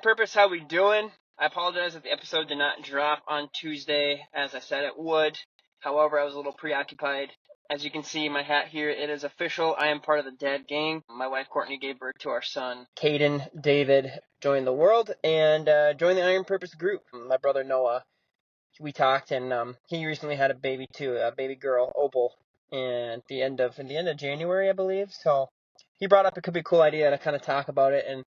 Purpose, how we doing? I apologize that the episode did not drop on Tuesday as I said it would. However, I was a little preoccupied. As you can see, my hat here, it is official. I am part of the Dad Gang. My wife, Courtney, gave birth to our son, Caden. David joined the world and joined the Iron Purpose group. My brother, Noah, we talked, and he recently had a baby, too, a baby girl, Opal, and at the end of January, I believe. So he brought up it could be a cool idea to kind of talk about it and,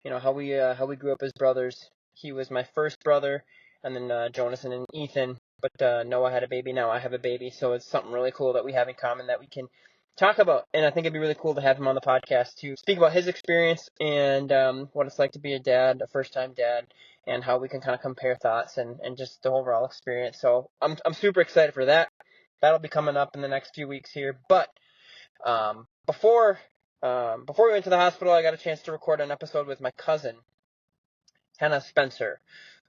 you know, how we grew up as brothers. He was my first brother, and then Jonathan and Ethan. But Noah had a baby, now I have a baby, so it's something really cool that we have in common that we can talk about. And I think it'd be really cool to have him on the podcast to speak about his experience and what it's like to be a dad, a first-time dad, and how we can kind of compare thoughts and just the overall experience. So I'm super excited for that. That'll be coming up in the next few weeks here. But before we went to the hospital, I got a chance to record an episode with my cousin, Kenna Spencer,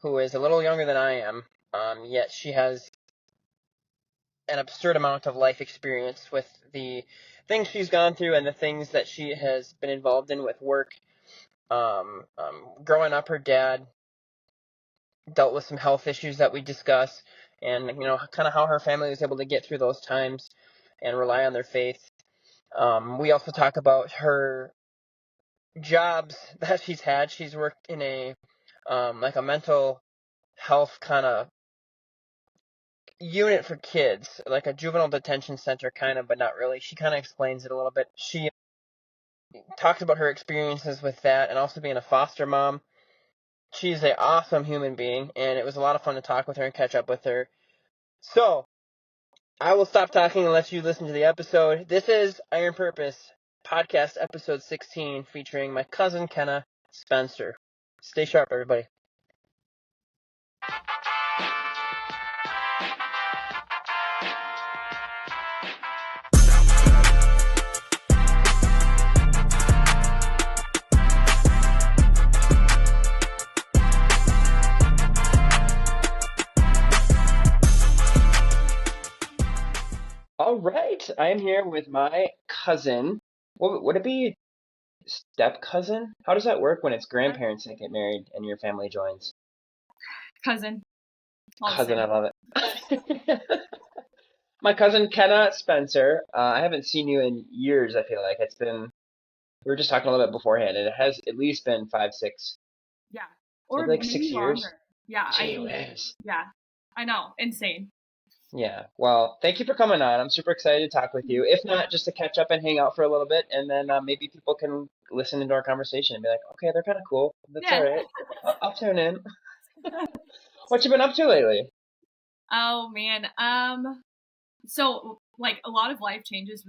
who is a little younger than I am. Yet she has an absurd amount of life experience with the things she's gone through and the things that she has been involved in with work. Growing up, her dad dealt with some health issues that we discuss, and, you know, kind of how her family was able to get through those times and rely on their faith. We also talk about her jobs that she's had. She's worked in a mental health kind of unit for kids, like a juvenile detention center kind of, but not really. She kind of explains it a little bit. She talks about her experiences with that and also being a foster mom. She's an awesome human being, and it was a lot of fun to talk with her and catch up with her. So, I will stop talking and let you listen to the episode. This is Iron Purpose Podcast Episode 16, featuring my cousin, Kenna Spencer. Stay sharp, everybody. All right, I am here with my cousin. Would it be step cousin? How does that work when it's grandparents that get married and your family joins? Cousin. Cousin, I love it. My cousin Kenna Spencer. I haven't seen you in years. I feel like we were just talking a little bit beforehand, and it has at least been 5, 6. Yeah, or like maybe 6 years. Longer. Yeah, Yeah, I know, insane. Yeah, well, thank you for coming on. I'm super excited to talk with you. If not, just to catch up and hang out for a little bit, and then maybe people can listen into our conversation and be like, okay, they're kind of cool. That's all right. I'll tune in. What you been up to lately? Oh man, so like a lot of life changes,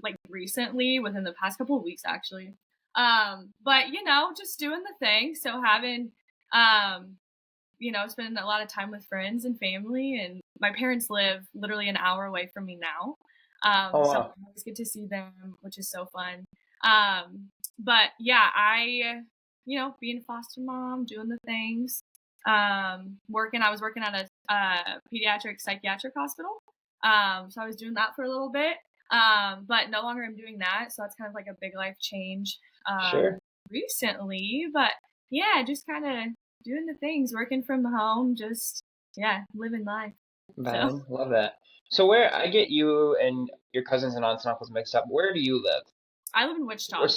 like recently within the past couple of weeks actually. But you know, just doing the thing. So having spending a lot of time with friends and family, and my parents live literally an hour away from me now. Oh, wow. So I always get to see them, which is so fun. But yeah, being a foster mom, doing the things, I was working at a pediatric psychiatric hospital. So I was doing that for a little bit. But no longer am doing that. So that's kind of like a big life change, Sure. recently, but yeah, just kind of doing the things, working from home, just, living life. Man, love that. So where I get you and your cousins and aunts and uncles mixed up, where do you live? I live in Wichita.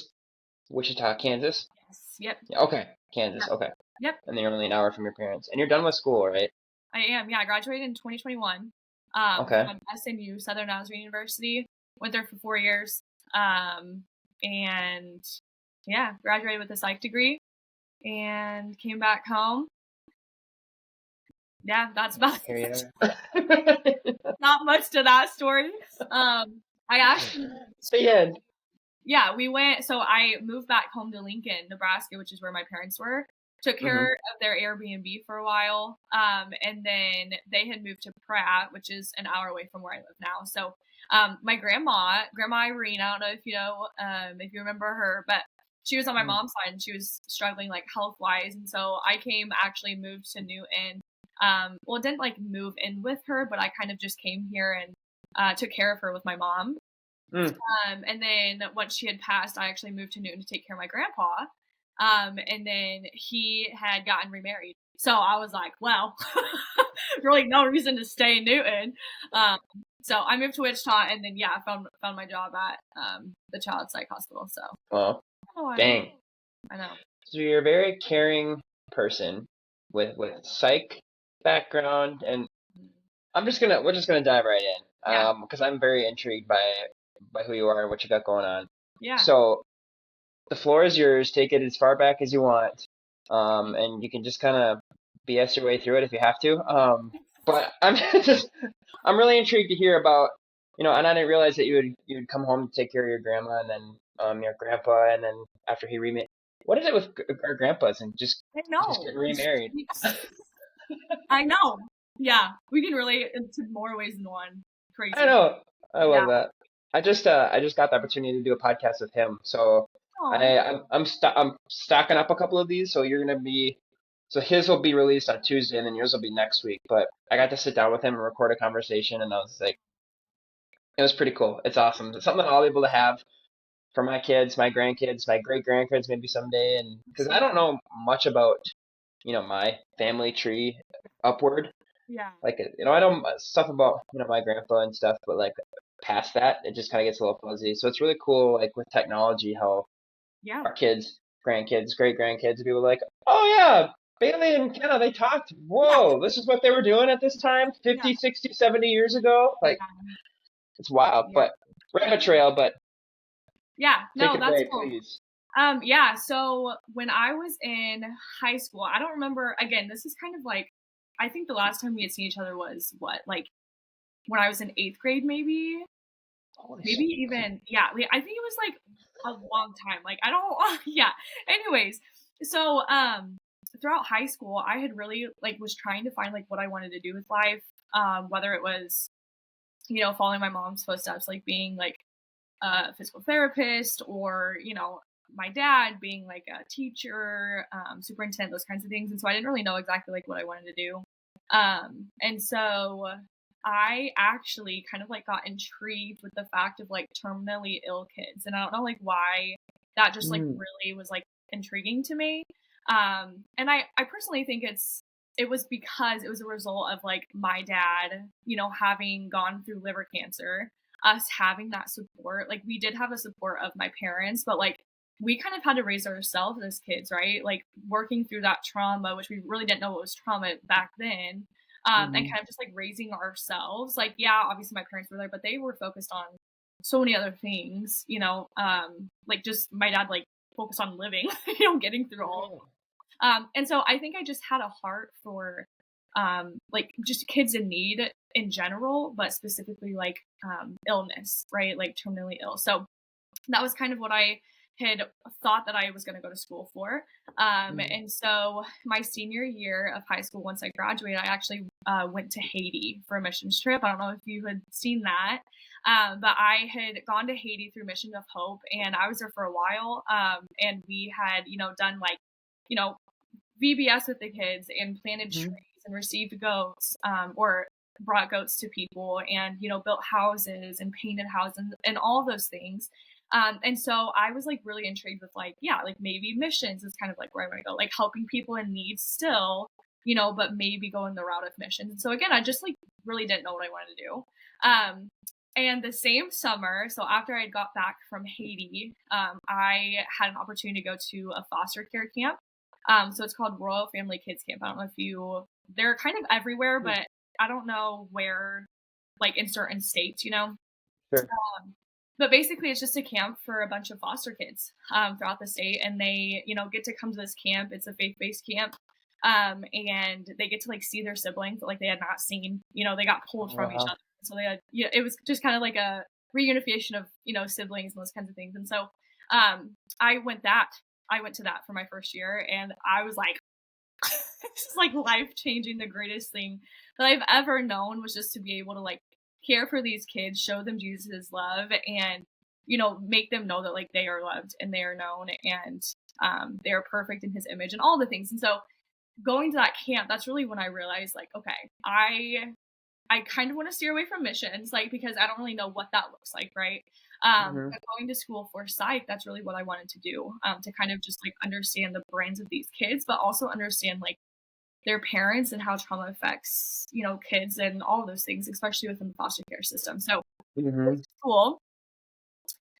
Wichita, Kansas? Yes. Yep. Yeah, okay, Kansas, okay. Yep. And then you're only an hour from your parents. And you're done with school, right? I am, yeah. I graduated in 2021. Okay. From SMU, Southern Nazarene University. Went there for 4 years. And yeah, graduated with a psych degree and came back home. Yeah, that's about it. Not much to that story. I actually. So yeah, I moved back home to Lincoln, Nebraska, which is where my parents were. Took care of their Airbnb for a while. And then they had moved to Pratt, which is an hour away from where I live now. So my Grandma Irene, I don't know if you know, if you remember her, but she was on my mom's side and she was struggling like health wise. And so I moved to Newton. Didn't like move in with her, but I kind of just came here and took care of her with my mom. And then once she had passed, I actually moved to Newton to take care of my grandpa. And then he had gotten remarried. So I was like, well, really no reason to stay in Newton. So I moved to Wichita, and then I found my job at the child psych hospital. So Well, dang. I know. So you're a very caring person with psych background, and we're just gonna dive right in, Yeah. because I'm very intrigued by who you are and what you got going on. Yeah. So the floor is yours. Take it as far back as you want, and you can just kind of BS your way through it if you have to. But I'm really intrigued to hear about, and I didn't realize that you would come home to take care of your grandma and then your grandpa, and then after he remarried. What is it with our grandpas and just I know. getting remarried? I know. Yeah, we can relate into more ways than one. Crazy. I know. I love Yeah. that. I just got the opportunity to do a podcast with him, so Aw. I'm stocking up a couple of these. So his will be released on Tuesday, and then yours will be next week. But I got to sit down with him and record a conversation, and I was like, it was pretty cool. It's awesome. It's something that I'll be able to have for my kids, my grandkids, my great grandkids, maybe someday. And because I don't know much about, my family tree upward. Yeah. Like, I know stuff about, my grandpa and stuff, but like past that, it just kind of gets a little fuzzy. So it's really cool, like with technology, how Yeah. our kids, grandkids, great grandkids, people are like, oh yeah, Bailey and Kenna, they talked. Whoa, this is what they were doing at this time, 50, 60, 70 years ago. Like, it's wild, but rabbit trail, but yeah, no, take it that's away, cool. please. Yeah, so when I was in high school, I don't remember, again, this is kind of like, I think the last time we had seen each other was what, like when I was in 8th grade, maybe even, I think it was like a long time. Like, I don't, yeah. Anyways, so, throughout high school, I had really like was trying to find like what I wanted to do with life. Whether it was, following my mom's footsteps, like being like a physical therapist, or my dad being like a teacher, superintendent, those kinds of things. And so I didn't really know exactly like what I wanted to do. And so I actually kind of like got intrigued with the fact of like terminally ill kids, and I don't know like why that just like really was like intriguing to me. And I personally think it was because it was a result of like my dad, having gone through liver cancer, us having that support. Like, we did have a support of my parents, but like we kind of had to raise ourselves as kids, right? Like, working through that trauma, which we really didn't know what was trauma back then. And kind of just like raising ourselves. Like, yeah, obviously my parents were there, but they were focused on so many other things, like just my dad like focused on living, getting through all. And so I think I just had a heart for like just kids in need in general, but specifically like illness, right? Like terminally ill. So that was kind of what I had thought that I was going to go to school for. And so my senior year of high school, once I graduated, I actually went to Haiti for a missions trip. I don't know if you had seen that, but I had gone to Haiti through Mission of Hope, and I was there for a while. And we had, done like, VBS with the kids and planted trees and received goats, or brought goats to people, and, built houses and painted houses and all those things. And so I was like really intrigued with like, like maybe missions is kind of like where I want to go, like helping people in need still, but maybe going the route of missions. And so again, I just like really didn't know what I wanted to do. And the same summer, so after I got back from Haiti, I had an opportunity to go to a foster care camp. So it's called Royal Family Kids Camp. I don't know if they're kind of everywhere, but I don't know where, like in certain states, Sure. But basically it's just a camp for a bunch of foster kids, throughout the state. And they, get to come to this camp. It's a faith-based camp. And they get to like see their siblings that like they had not seen, they got pulled from each other. So they had, it was just kind of like a reunification of, siblings and those kinds of things. And so, I went to that for my first year, and I was like, this is like life changing. The greatest thing that I've ever known was just to be able to like care for these kids, show them Jesus' love, and, make them know that like they are loved and they are known, and they are perfect in his image and all the things. And so going to that camp, that's really when I realized like, okay, I kind of want to steer away from missions, like, because I don't really know what that looks like, right? Mhm. But going to school for psych, that's really what I wanted to do, to kind of just like understand the brains of these kids, but also understand like their parents and how trauma affects, kids and all of those things, especially within the foster care system. So went Mhm. to school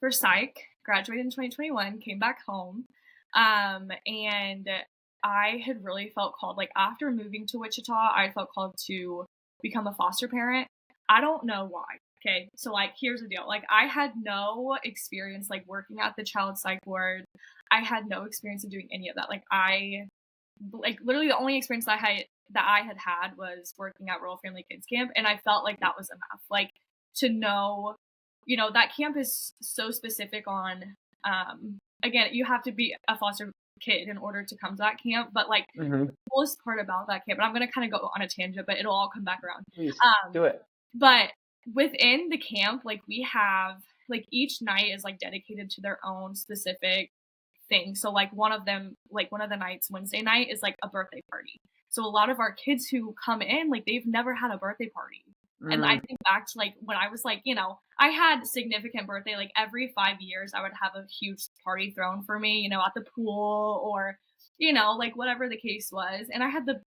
for psych, graduated in 2021, came back home, and I had really felt called. Like after moving to Wichita, I felt called to become a foster parent. I don't know why. Okay, so like here's the deal. Like I had no experience like working at the child psych ward. I had no experience of doing any of that. Like literally the only experience that I had was working at Rural Family Kids Camp, and I felt like that was enough. Like to know, that camp is so specific on. Again, you have to be a foster kid in order to come to that camp, but like the Mhm. coolest part about that camp, and I'm gonna kind of go on a tangent, but it'll all come back around. Please Um, do it. but within the camp, like we have like each night is like dedicated to their own specific thing. So like one of the nights, Wednesday night, is like a birthday party. So a lot of our kids who come in, like they've never had a birthday party. And I Mm. think back to like when I was like, I had significant birthday, like every 5 years I would have a huge party thrown for me, at the pool or, like whatever the case was. And I had the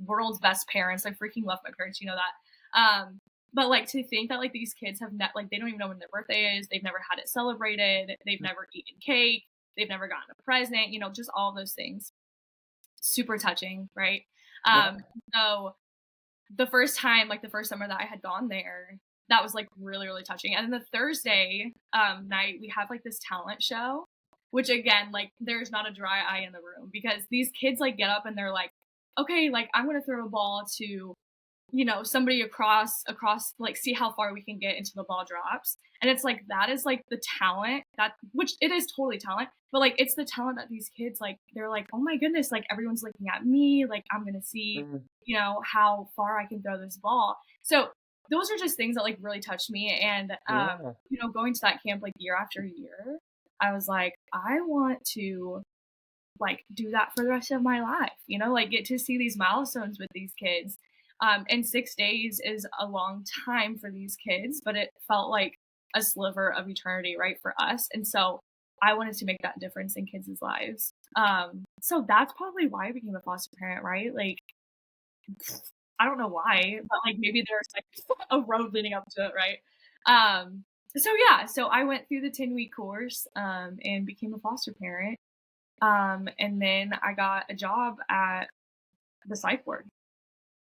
world's best parents. I freaking love my parents, you know that. But like to think that like these kids have like they don't even know when their birthday is. They've never had it celebrated. They've never eaten cake. They've never gotten a present. Just all those things. Super touching, right? Yeah. Um, so the first time, like the first summer that I had gone there, that was like really, really touching. And then the Thursday night, we have like this talent show, which again, like there's not a dry eye in the room because these kids like get up and they're like, okay, like I'm gonna throw a ball to somebody across like see how far we can get into the ball drops. And it's like that is like the talent that which it is totally talent, but like it's the talent that these kids like they're like, oh my goodness, like everyone's looking at me, like I'm gonna see, Mhm. how far I can throw this ball. So those are just things that like really touched me. And Yeah. going to that camp like year after year, I was like, I want to like do that for the rest of my life, like get to see these milestones with these kids. And 6 days is a long time for these kids, but it felt like a sliver of eternity, right, for us. And so I wanted to make that difference in kids' lives. So that's probably why I became a foster parent, right? Like, I don't know why, but like maybe there's like a road leading up to it, right? So yeah, so I went through the 10-week course and became a foster parent. And then I got a job at the psych ward.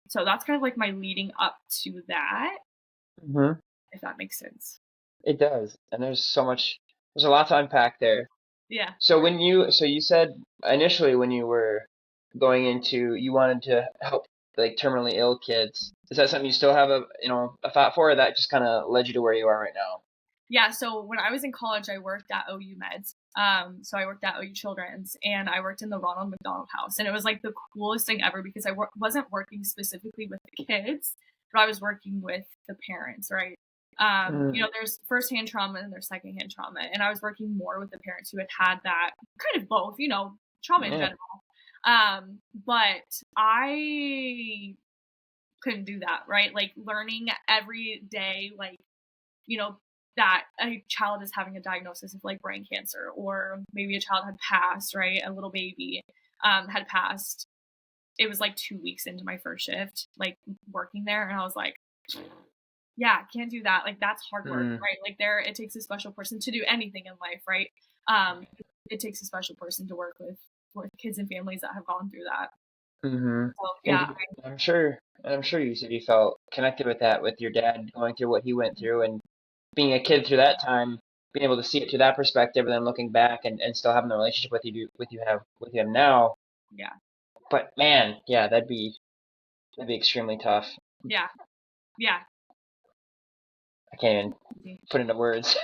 So that's kind of like my leading up to that, Mhm. if that makes sense. It does, and there's a lot to unpack there. Yeah. So you said initially when you were going into, you wanted to help like terminally ill kids. Is that something you still have a thought for, or that just kind of led you to where you are right now? Yeah. So when I was in college, I worked at OU Meds. So I worked at OU Children's and I worked in the Ronald McDonald House. And it was like the coolest thing ever because wasn't working specifically with the kids, but I was working with the parents, right? Mm. There's firsthand trauma and there's secondhand trauma. And I was working more with the parents who had that kind of both, trauma in Yeah. general. But I couldn't do that, right? Like learning every day, like, you know, that a child is having a diagnosis of like brain cancer, or maybe a child had passed, right? A little baby had passed. It was like 2 weeks into my first shift, like working there, and I was like, yeah, can't do that. Like that's hard work, Mm. right? Like it takes a special person to do anything in life, right? It takes a special person to work with kids and families that have gone through that. Mhm. So And yeah, I'm sure you said you felt connected with that, with your dad going through what he went through, and being a kid through that time, being able to see it through that perspective, and then looking back and still having the relationship with you have now. yeah, But man, yeah, that'd be extremely tough. yeah, yeah. I can't even put into words.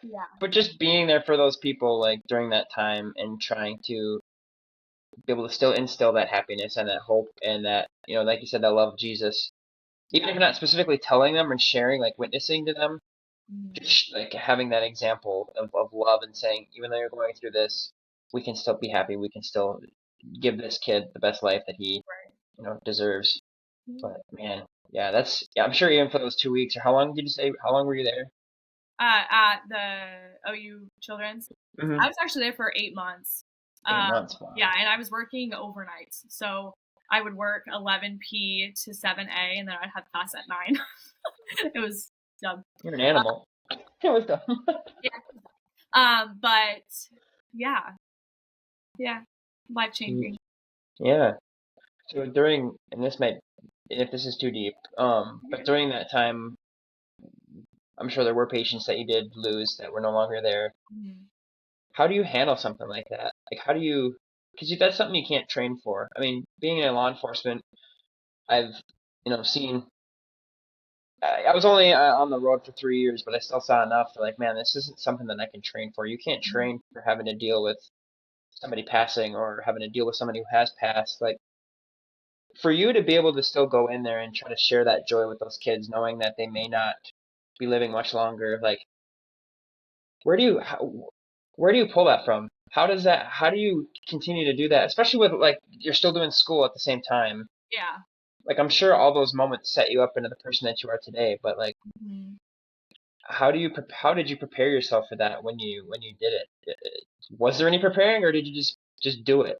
Yeah. But just being there for those people like during that time and trying to be able to still instill that happiness and that hope and that, like you said, that love of Jesus. Even if you're not specifically telling them and sharing, like witnessing to them, Mhm. just like having that example of love and saying, even though you're going through this, we can still be happy. We can still give this kid the best life that he, deserves. Yeah. But man, yeah, I'm sure even for those 2 weeks, or how long did you say, how long were you there? At the OU Children's. Mm-hmm. I was actually there for 8 months. 8 months. Wow. Yeah, and I was working overnights. So I would work 11 p to 7 a, and then I'd have class at 9. It was dumb. You're an animal. It was dumb. Yeah. But yeah, life changing. Yeah. So and this might, if this is too deep, but during that time, I'm sure there were patients that you did lose that were no longer there. Mm-hmm. How do you handle something like that? Like, how do you, because that's something you can't train for. I mean, being in law enforcement, I've, seen, I was only on the road for 3 years, but I still saw enough to like, man, this isn't something that I can train for. You can't train for having to deal with somebody passing or having to deal with somebody who has passed. Like, for you to be able to still go in there and try to share that joy with those kids, knowing that they may not be living much longer, like, where do you, where do you pull that from? How do you continue to do that? Especially with like, you're still doing school at the same time. Yeah. Like, I'm sure all those moments set you up into the person that you are today, but like, Mm-hmm. how did you prepare yourself for that when you did it? Was there any preparing, or did you just do it?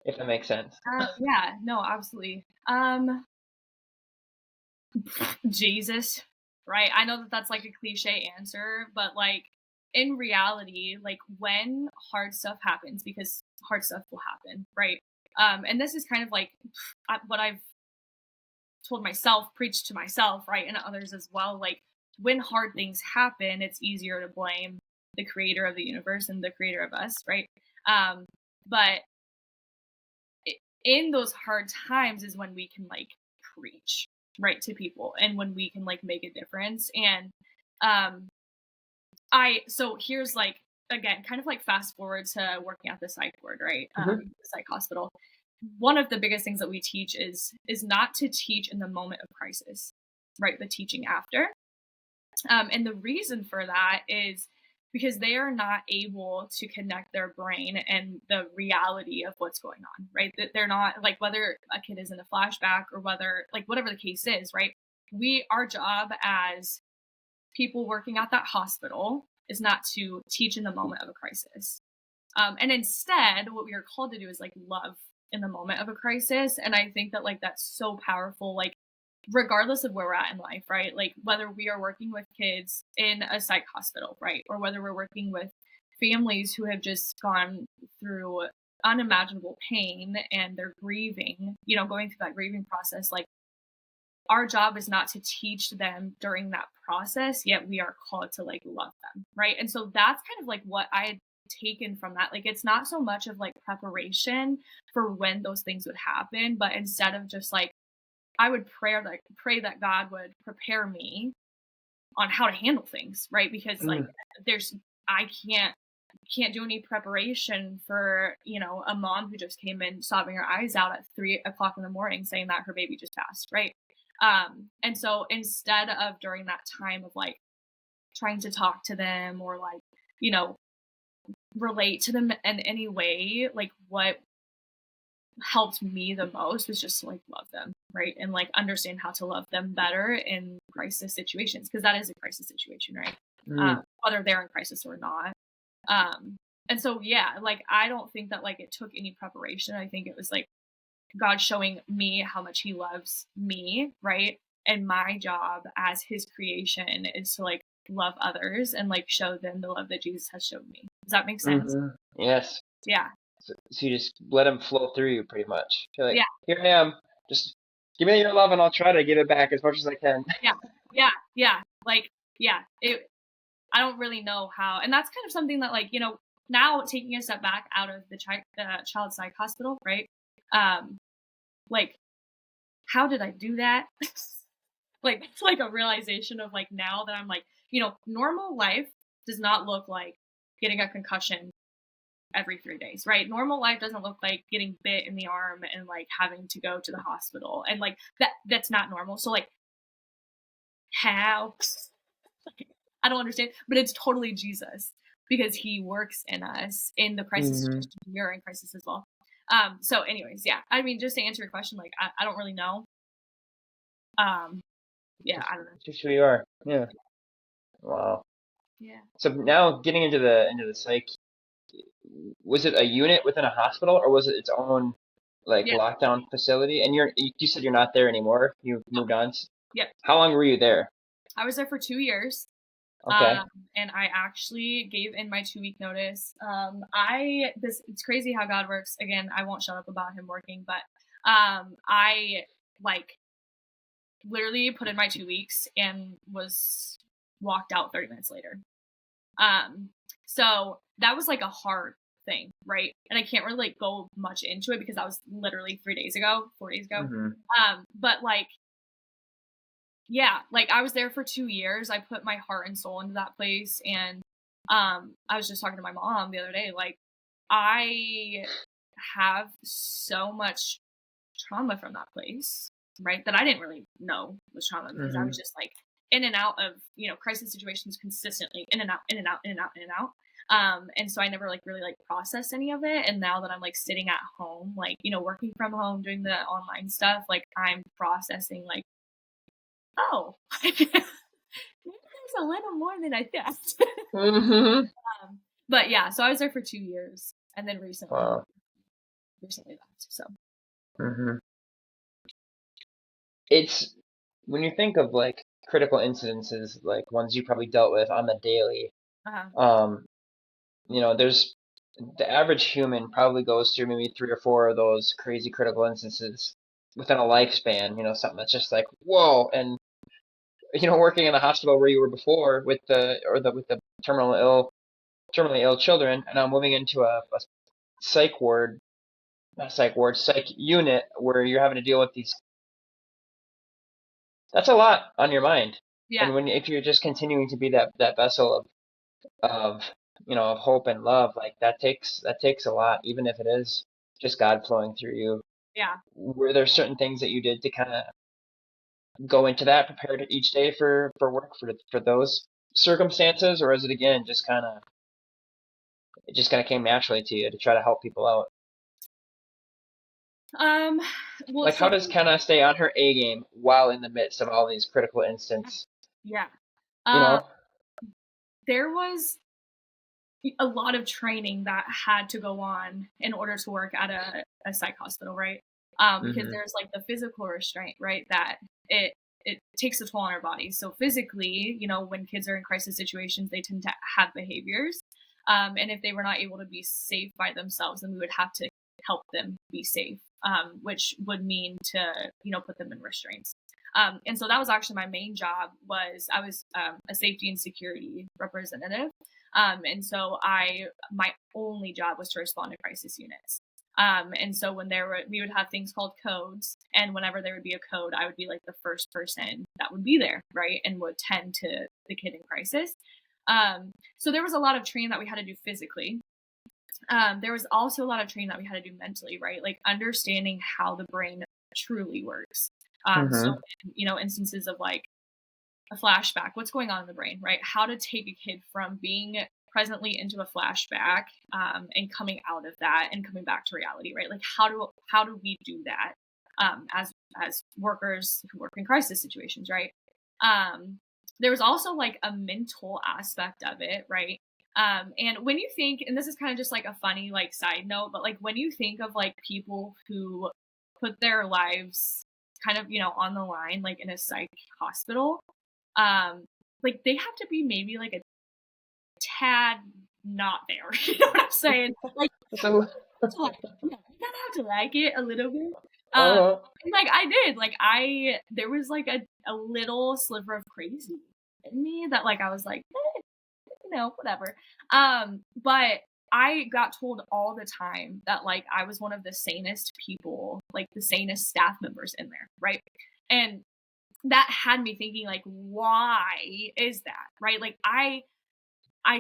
If that makes sense. Yeah, no, absolutely. Jesus, right? I know that that's like a cliche answer, but like in reality, like when hard stuff happens, because hard stuff will happen, right? And this is kind of like what I've told myself, preached to myself, right, and others as well. Like when hard things happen, it's easier to blame the creator of the universe and the creator of us, right? But in those hard times is when we can like preach right to people and when we can like make a difference. And um so here's like, again, kind of like fast forward to working at the psych ward, right? Hmm. The psych hospital. One of the biggest things that we teach is not to teach in the moment of crisis, right, but teaching after. And the reason for that is because they are not able to connect their brain and the reality of what's going on, right? That they're not like, whether a kid is in a flashback or whether like whatever the case is, right? Our job as people working at that hospital is not to teach in the moment of a crisis. And instead, what we are called to do is like love in the moment of a crisis. And I think that like that's so powerful. Like regardless of where we're at in life, right? Like whether we are working with kids in a psych hospital, right? Or whether we're working with families who have just gone through unimaginable pain and they're grieving, going through that grieving process, like our job is not to teach them during that process, yet we are called to like love them, right? And so that's kind of like what I had taken from that. Like it's not so much of like preparation for when those things would happen, but instead of just like I would pray that God would prepare me on how to handle things, right? Because like I can't do any preparation for a mom who just came in sobbing her eyes out at 3 o'clock in the morning saying that her baby just passed, right? And so instead of during that time of like trying to talk to them or like relate to them in any way, like what helped me the most was just to like love them, right? And like understand how to love them better in crisis situations, because that is a crisis situation, right? Whether they're in crisis or not. And so yeah, like I don't think that like it took any preparation. I think it was like God showing me how much he loves me, right? And my job as his creation is to like love others and like show them the love that Jesus has shown me. Does that make sense? Yes. Yeah. So you just let them flow through you pretty much. You're like, Yeah. here I am. Just give me your love and I'll try to give it back as much as I can. Yeah. Yeah. Yeah. Like, yeah. I don't really know how. And that's kind of something that like, now taking a step back out of the child psych hospital, right? Like, how did I do that? Like, it's like a realization of like now that I'm like, normal life does not look like getting a concussion every 3 days, right? Normal life doesn't look like getting bit in the arm and like having to go to the hospital. And like that's not normal. So like how I don't understand, but it's totally Jesus because he works in us in the crisis situation. You're in crisis as well. So anyways, yeah. I mean, just to answer your question, like I don't really know. Yeah, I don't know. Just who you are. Yeah. Wow. Yeah. So now getting into the psych, was it a unit within a hospital or was it its own like Yeah. lockdown facility? And you said you're not there anymore. You moved on. Yep. How long were you there? I was there for 2 years. Okay. And I actually gave in my 2 week notice. It's crazy how God works. Again, I won't shut up about him working, but I like literally put in my 2 weeks and was walked out 30 minutes later. So that was like a hard thing, right? And I can't really like go much into it because that was literally 3 days ago, 4 days ago. Hmm. But like, yeah, like I was there for 2 years. I put my heart and soul into that place. And I was just talking to my mom the other day, like I have so much trauma from that place, right? That I didn't really know was trauma because I Hmm. was just like in and out of, crisis situations consistently, in and out, in and out, in and out, in and out. And so I never like really like processed any of it. And now that I'm like sitting at home, like, working from home, doing the online stuff, like I'm processing like, oh, maybe there's a little more than I thought. Hmm. But yeah, so I was there for 2 years and then Wow. recently left. So Hmm. It's when you think of like critical incidences, like ones you probably dealt with on the daily. uh-huh. Um, there's the average human probably goes through maybe three or four of those crazy critical instances within a lifespan. Something that's just like whoa. And working in the hospital where you were before with the terminally ill children, and I'm moving into a psych ward, not psych ward, psych unit where you're having to deal with these. That's a lot on your mind. Yeah, And if you're just continuing to be that vessel of of hope and love, like that takes a lot, even if it is just God flowing through you. yeah. Were there certain things that you did to kind of go into that, prepared each day for work for those circumstances, or is it again just kind of it just kind of came naturally to you to try to help people out? Um, well, Like, so how does Kenna stay on her A game while in the midst of all these critical instances? yeah, You um, know? there was a lot of training that had to go on in order to work at a psych hospital, right? Because Hmm. there's like the physical restraint, right? That it takes a toll on our bodies. So physically, when kids are in crisis situations, they tend to have behaviors. And if they were not able to be safe by themselves, then we would have to help them be safe, which would mean to, put them in restraints. And so that was actually my main job. I was a safety and security representative. And so my only job was to respond to crisis units. And so we would have things called codes, and whenever there would be a code, I would be like the first person that would be there, right, and would tend to the kid in crisis. So there was a lot of training that we had to do physically. There was also a lot of training that we had to do mentally, right, like understanding how the brain truly works. So Hmm. instances of like a flashback, what's going on in the brain, right? How to take a kid from being presently into a flashback, and coming out of that and coming back to reality, right? Like how do we do that, as workers who work in crisis situations, right? There was also like a mental aspect of it, right? And when you think, and this is kind of just like a funny like side note, but like when you think of like people who put their lives kind of on the line, like in a psych hospital, um like they have to be maybe like a tad not there. You know what I'm saying? Like So, to like, you gotta have to like it a little bit. um uh, and like I did, like there was like a little sliver of crazy in me that like I was like, whatever. But I got told all the time that like I was one of the sanest people, like the sanest staff members in there, right? And that had me thinking like, why is that, right? Like I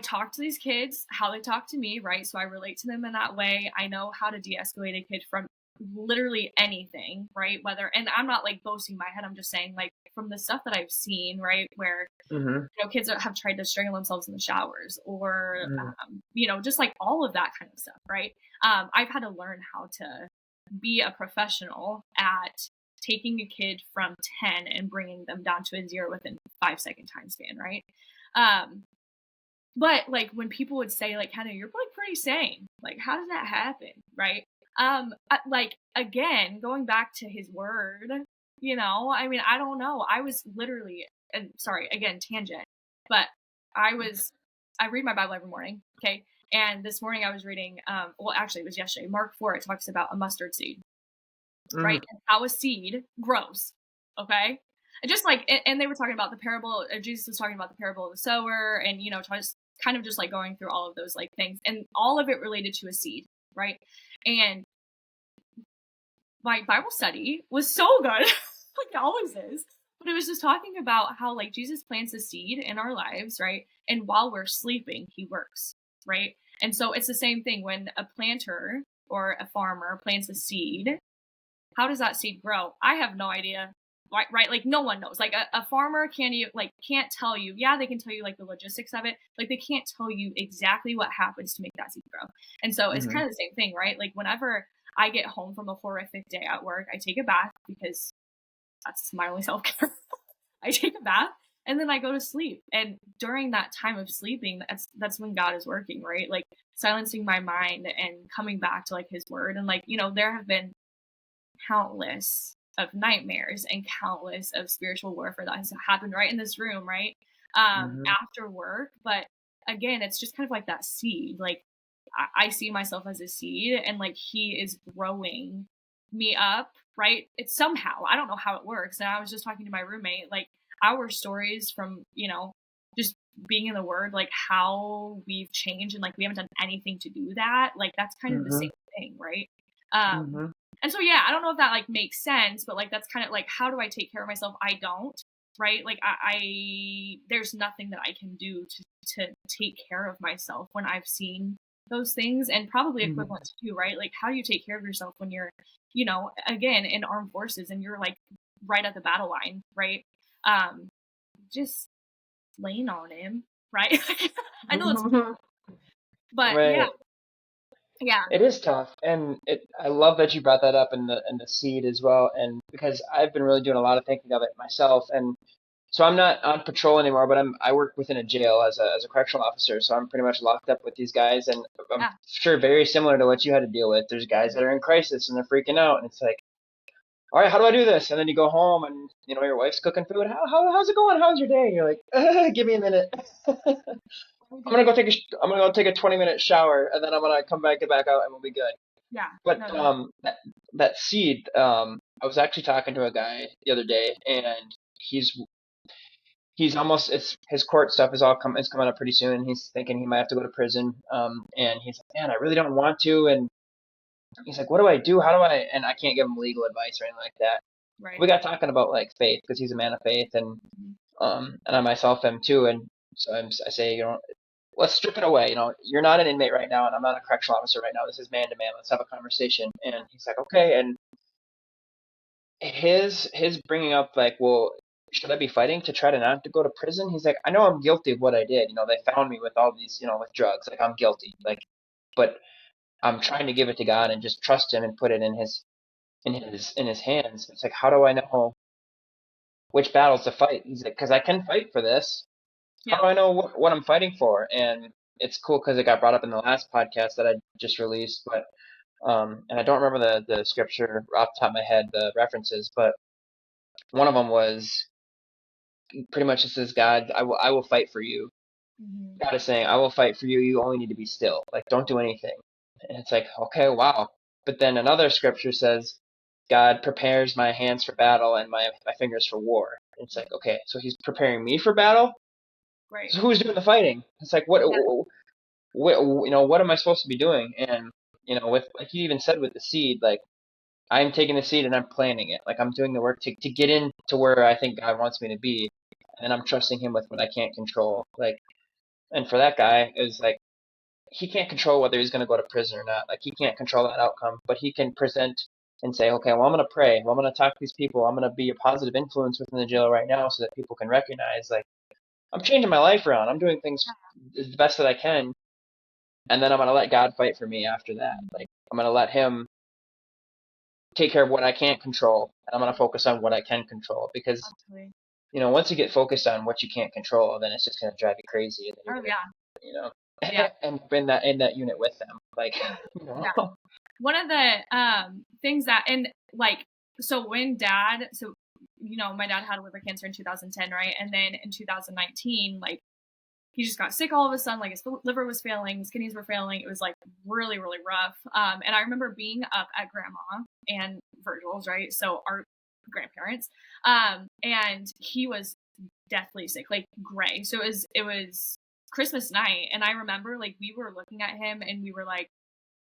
talk to these kids how they talk to me, right? So I relate to them in that way. I know how to de-escalate a kid from literally anything, right? Whether, and I'm not like boasting my head, I'm just saying like from the stuff that I've seen, right, where hmm. kids that have tried to strangle themselves in the showers, or Hmm. just like all of that kind of stuff, right? I've had to learn how to be a professional at taking a kid from 10 and bringing them down to a 0 within 5-second time span, right? um But like when people would say like, Hannah, you're like pretty sane. Like, how does that happen? Right. Like again, going back to his word, I mean, I don't know. I was literally, and sorry, again, tangent, but I read my Bible every morning. Okay. And this morning I was reading, well, actually it was yesterday, Mark 4, it talks about a mustard seed, right? Mm-hmm. And how a seed grows. Okay. And just like, and they were talking about the parable, Jesus was talking about the parable of the sower, and, just kind of just like going through all of those like things, and all of it related to a seed, right? And my Bible study was so good, like it always is. But it was just talking about how like Jesus plants a seed in our lives, right? And while we're sleeping, he works, right? And so it's the same thing when a planter or a farmer plants a seed. How does that seed grow? I have no idea. Right? Like no one knows. Like a farmer can't tell you. Yeah, they can tell you like the logistics of it. Like they can't tell you exactly what happens to make that seed grow. And so it's Mm-hmm. kind of the same thing, right? Like whenever I get home from a horrific day at work, I take a bath because that's my only self-care. I take a bath and then I go to sleep. And during that time of sleeping, that's when God is working, right? Like silencing my mind and coming back to like his word. And like, there have been countless of nightmares and countless of spiritual warfare that has happened right in this room, right? Mm-hmm. After work. But again, it's just kind of like that seed. Like I see myself as a seed, and like he is growing me up, right? It's somehow, I don't know how it works. And I was just talking to my roommate, like our stories from, just being in the word, like how we've changed, and like we haven't done anything to do that. Like that's kind of the Mm-hmm. same thing, right? Um, and so, yeah, I don't know if that like makes sense, but like that's kind of like, how do I take care of myself? I don't, right? Like there's nothing that I can do to take care of myself when I've seen those things, and probably Mm-hmm. equivalent to you, right? Like how do you take care of yourself when you're, again, in armed forces and you're like right at the battle line, right? Um, just lean on him, right? I know it's, Mm-hmm. but yeah, Right. yeah, It is tough, and I love that you brought that up in the seed as well, and because I've been really doing a lot of thinking of it myself, and so I'm not on patrol anymore, but I work within a jail as a correctional officer, so I'm pretty much locked up with these guys, and I'm yeah, sure very similar to what you had to deal with. There's guys that are in crisis and they're freaking out, and it's like, all right, how do I do this? And then you go home, and your wife's cooking food. How's it going? How's your day? And you're like, give me a minute. I'm gonna go take a 20-minute shower, and then I'm gonna get back out, and we'll be good. yeah, But no, that seed, I was actually talking to a guy the other day, and he's almost his court stuff is coming up pretty soon, and he's thinking he might have to go to prison. And he's like, man, I really don't want to. And he's like, what do I do? How do I? And I can't give him legal advice or anything like that. right. We got talking about like faith because he's a man of faith, and Mhm. and I myself am too. And so I say, let's strip it away. You're not an inmate right now, and I'm not a correctional officer right now. This is man to man. Let's have a conversation. And he's like, okay. And his bringing up like, well, should I be fighting to try to not to go to prison? He's like, I know I'm guilty of what I did. They found me with all these, with drugs. Like I'm guilty. Like, but I'm trying to give it to God and just trust Him and put it in His hands. It's like, how do I know which battles to fight? He's like, because I can fight for this. How Yeah. do I know what I'm fighting for? And it's cool because it got brought up in the last podcast that I just released, but and I don't remember the scripture off the top of my head, the references, but one of them was pretty much it says, God, I will fight for you. Hmm. God is saying, I will fight for you. You only need to be still. Like, don't do anything. And it's like, okay, wow. But then another scripture says, God prepares my hands for battle and my fingers for war. And it's like, okay, so he's preparing me for battle. Right. So who's doing the fighting? It's like, Yeah. what am I supposed to be doing? And, with, like you even said with the seed, like, I'm taking the seed and I'm planting it. Like, I'm doing the work to get into where I think God wants me to be. And I'm trusting him with what I can't control. Like, and for that guy, it was like, he can't control whether he's going to go to prison or not. Like, he can't control that outcome, but he can present and say, okay, well, I'm going to pray. Well, I'm going to talk to these people. I'm going to be a positive influence within the jail right now so that people can recognize, like, I'm changing my life around. I'm doing things the best that I can. And then I'm going to let God fight for me after that. Like, I'm going to let him take care of what I can't control. And I'm going to focus on what I can control because, Absolutely. once you get focused on what you can't control, then it's just going to drive you crazy. And then you're Oh going to yeah. you know, Yeah. and in that unit with them, like, you Yeah. know. One of the things that, and like, so when dad, so, you know, my dad had liver cancer in 2010, right? And then in 2019, like, he just got sick all of a sudden, like his liver was failing, his kidneys were failing. It was like really, really rough. And I remember being up at grandma and Virgil's, right? So our grandparents. And he was deathly sick, like gray. So it was Christmas night. And I remember like we were looking at him and we were like,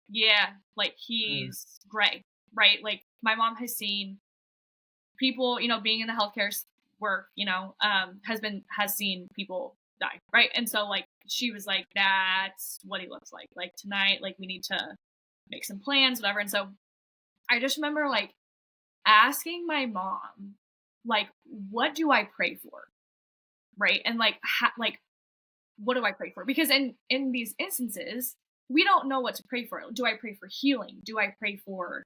yeah, like he's gray, right? Like my mom has seen people, you know, being in the healthcare work, you know, has seen people die, right? And so like she was like, that's what he looks like. Like tonight, like we need to make some plans, whatever. And so I just remember like asking my mom, like, what do I pray for, right? And like, like, what do I pray for? Because in these instances, we don't know what to pray for. Do I pray for healing? Do I pray for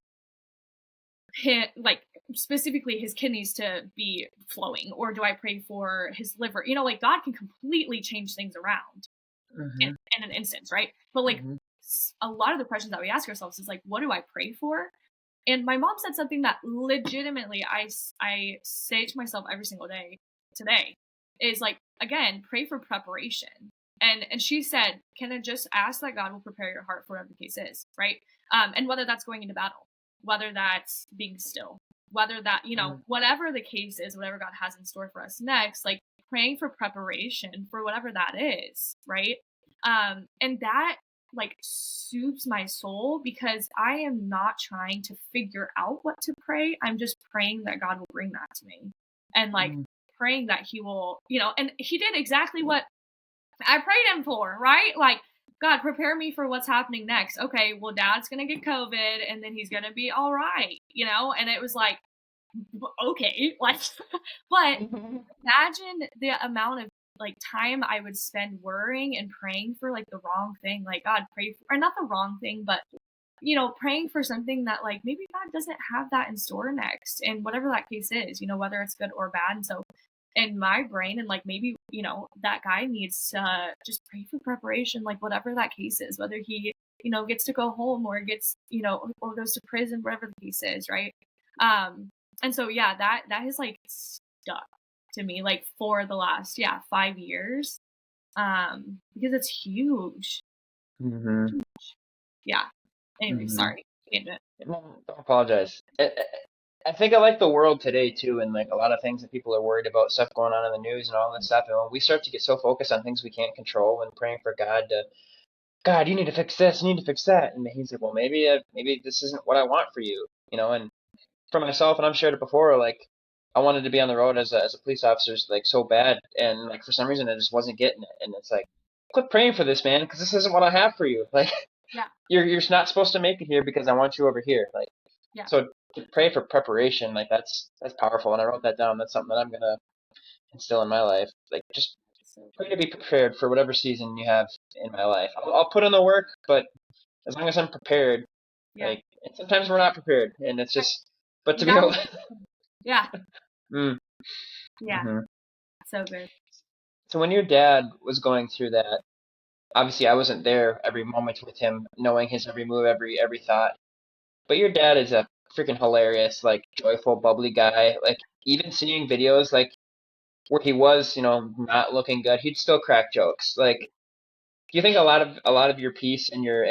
like specifically his kidneys to be flowing, or do I pray for his liver? You know, like God can completely change things around in an instance, right? But like a lot of the questions that we ask ourselves is like, what do I pray for? And my mom said something that legitimately I say to myself every single day today is like, again, pray for preparation. And she said, can I just ask that God will prepare your heart for whatever the case is, right? And whether that's going into battle, whether that's being still, whether that, you know, whatever the case is, whatever God has in store for us next, like praying for preparation for whatever that is, right? And that like soothes my soul because I am not trying to figure out what to pray. I'm just praying that God will bring that to me and like praying that he will, you know, and he did exactly what I prayed him for, right? Like, God, prepare me for what's happening next. Okay, well, dad's going to get COVID and then he's going to be all right, you know? And it was like, okay, like, but imagine the amount of like time I would spend worrying and praying for like the wrong thing. Like, God, pray for, or not the wrong thing, but, you know, praying for something that like maybe God doesn't have that in store next. And whatever that case is, you know, whether it's good or bad. And so, in my brain and like maybe, you know, that guy needs to just pray for preparation, like whatever that case is, whether he, you know, gets to go home or gets, you know, or goes to prison, whatever the case is, right? And so yeah, that has like stuck to me like for the last 5 years, because it's huge. Yeah, anyway, sorry, tangent. No, don't apologize. I think I like the world today too, and like a lot of things that people are worried about, stuff going on in the news and all this stuff. And when we start to get so focused on things we can't control and praying for God to, God, you need to fix this, you need to fix that, and he's like, well, maybe this isn't what I want for you, you know. And for myself, and I've shared it before, like I wanted to be on the road as a police officer, like so bad, and like for some reason I just wasn't getting it. And it's like, quit praying for this, man, because this isn't what I have for you. Like, Yeah, you're not supposed to make it here because I want you over here. Like, yeah, so to pray for preparation, like that's powerful, and I wrote that down. That's something that I'm gonna instill in my life. Like, just so pray to be prepared for whatever season you have in my life. I'll put in the work, but as long as I'm prepared, yeah, like, and sometimes we're not prepared, and it's just, but you to be gotta, able, yeah, mm, yeah, hmm so good. So when your dad was going through that, obviously I wasn't there every moment with him, knowing his every move, every thought. But your dad is a freaking hilarious, like joyful, bubbly guy. Like even seeing videos like where he was, you know, not looking good, he'd still crack jokes. Like, do you think a lot of your peace and your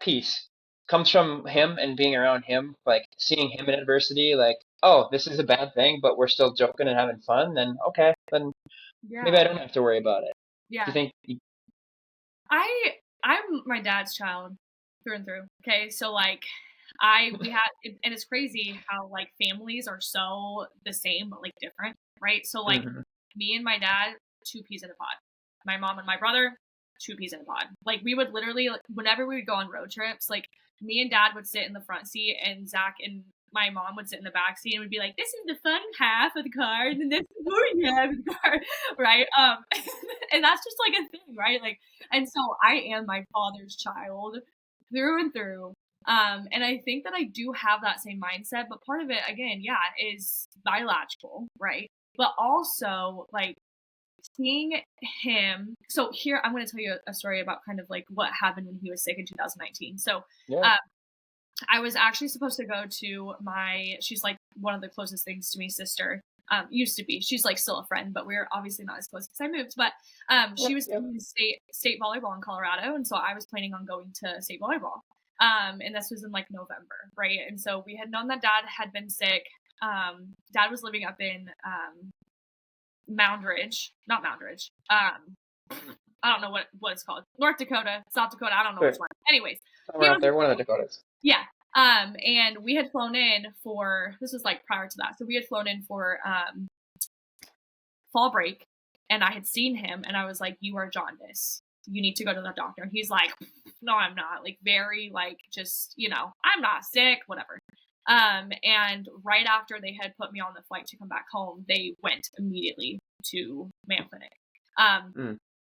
peace comes from him and being around him, like seeing him in adversity, like, oh, this is a bad thing, but we're still joking and having fun, then okay, then maybe Yeah, I don't have to worry about it. Do you yeah. think I'm my dad's child through and through. Okay, so like we had, and it's crazy how like families are so the same but like different, right? So like hmm me and my dad, two peas in a pod. My mom and my brother, two peas in a pod. Like we would literally, like, whenever we would go on road trips, like me and dad would sit in the front seat and Zach and my mom would sit in the back seat and would be like, this is the fun half of the car and then this is the boring half of the car, right? And that's just like a thing, right? Like, and so I am my father's child through and through. And I think that I do have that same mindset, but part of it, again, yeah, is biological, right? But also, like, seeing him. So here, I'm going to tell you a story about kind of like what happened when he was sick in 2019. So, Yeah. I was actually supposed to go to she's like one of the closest things to me, sister. Used to be. She's like still a friend, but we're obviously not as close because I moved. But she was playing state volleyball in Colorado, and so I was planning on going to state volleyball. And this was in like November, right? And so we had known that Dad had been sick. Dad was living up in not Moundridge. I don't know what it's called. North Dakota, South Dakota. I don't know which one. Anyways, somewhere out there, one of the Dakotas. Yeah. And we had flown in this was like prior to that. So we had flown in for fall break, and I had seen him, and I was like, "You are jaundice. You need to go to the doctor." And he's like, "No, I'm not." Like very like just, I'm not sick, whatever. And right after they had put me on the flight to come back home, they went immediately to Mayo Clinic.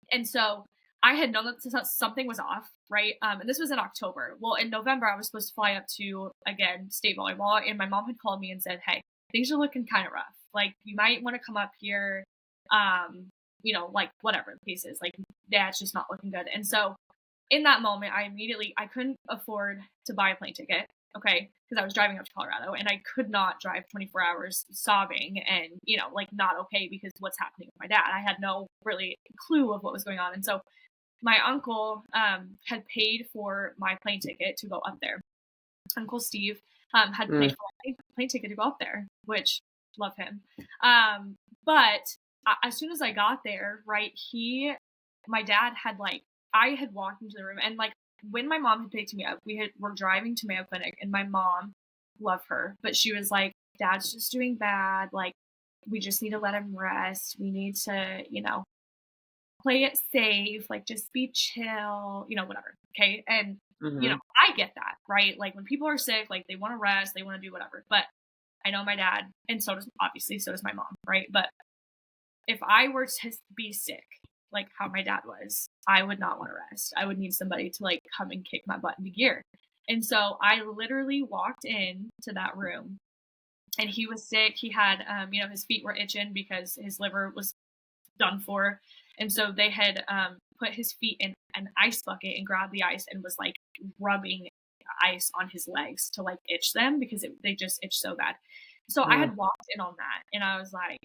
And so I had known that something was off, right? And this was in October. Well, in November, I was supposed to fly up to, again, state volleyball, and my mom had called me and said, "Hey, things are looking kind of rough. Like, you might want to come up here, like, whatever the case is. Like, Dad's just not looking good." And so in that moment, I couldn't afford to buy a plane ticket, okay, because I was driving up to Colorado, and I could not drive 24 hours sobbing and, like, not okay because what's happening with my dad. I had no really clue of what was going on. And so my uncle had paid for my plane ticket to go up there. Uncle Steve had paid for my plane ticket to go up there, which, love him. But as soon as I got there, right, my dad had I had walked into the room, and like when my mom had picked me up, we're driving to Mayo Clinic, and my mom, love her, but she was like, "Dad's just doing bad. Like, we just need to let him rest. We need to, play it safe, like just be chill, whatever." Okay. And, I get that, right? Like when people are sick, like they want to rest, they want to do whatever. But I know my dad, and so does my mom, right? But if I were to be sick, like how my dad was, I would not want to rest. I would need somebody to like come and kick my butt into gear. And so I literally walked in to that room, and he was sick. He had, his feet were itching because his liver was done for. And so they had put his feet in an ice bucket and grabbed the ice and was like rubbing ice on his legs to like itch them because they just itch so bad. So I had walked in on that, and I was like,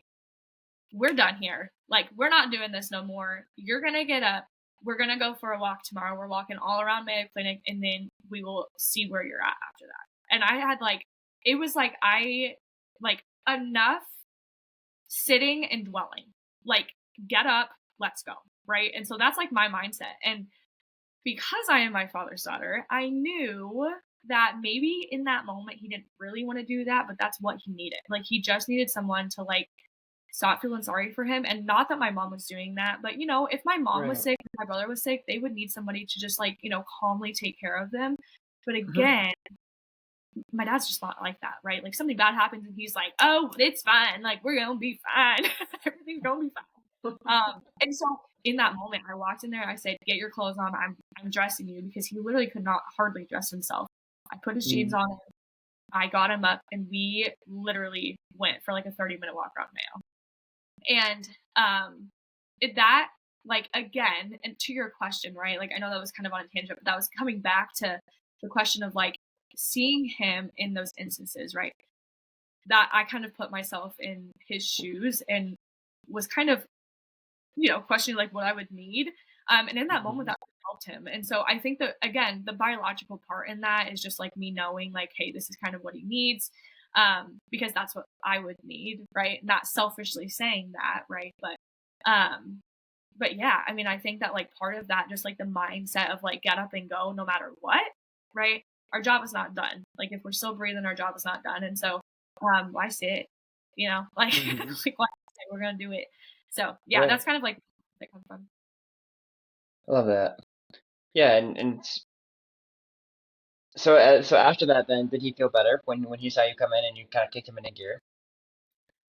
"We're done here. Like, we're not doing this no more. You're going to get up. We're going to go for a walk tomorrow. We're walking all around Mayo Clinic, and then we will see where you're at after that." And I had it was enough sitting and dwelling. Like, get up, let's go, right? And so that's like my mindset. And because I am my father's daughter, I knew that maybe in that moment he didn't really want to do that, but that's what he needed. Like, he just needed someone to like stop feeling sorry for him. And not that my mom was doing that, but if my mom was sick, if my brother was sick, they would need somebody to just like, calmly take care of them. But again, my dad's just not like that, right? Like, something bad happens and he's like, "Oh, it's fine. Like, we're gonna be fine. Everything's gonna be fine." And so in that moment, I walked in there. I said, "Get your clothes on. I'm dressing you," because he literally could not hardly dress himself. I put his jeans on him. I got him up, and we literally went for like a 30-minute walk around Mayo. And that, like, again, and to your question, right? Like, I know that was kind of on a tangent, but that was coming back to the question of like seeing him in those instances, right? That I kind of put myself in his shoes and was kind of, questioning like what I would need. And in that moment, that helped him. And so I think that, again, the biological part in that is just like me knowing like, hey, this is kind of what he needs. Because that's what I would need, right? Not selfishly saying that, right? But yeah, I mean, I think that like part of that, just like the mindset of like get up and go no matter what, right? Our job is not done. Like, if we're still breathing, our job is not done. And so why sit? Like, like why sit? We're gonna do it. So yeah, that's kind of like that comes from. I love that. Yeah, and so after that, then did he feel better when he saw you come in and you kind of kicked him into gear?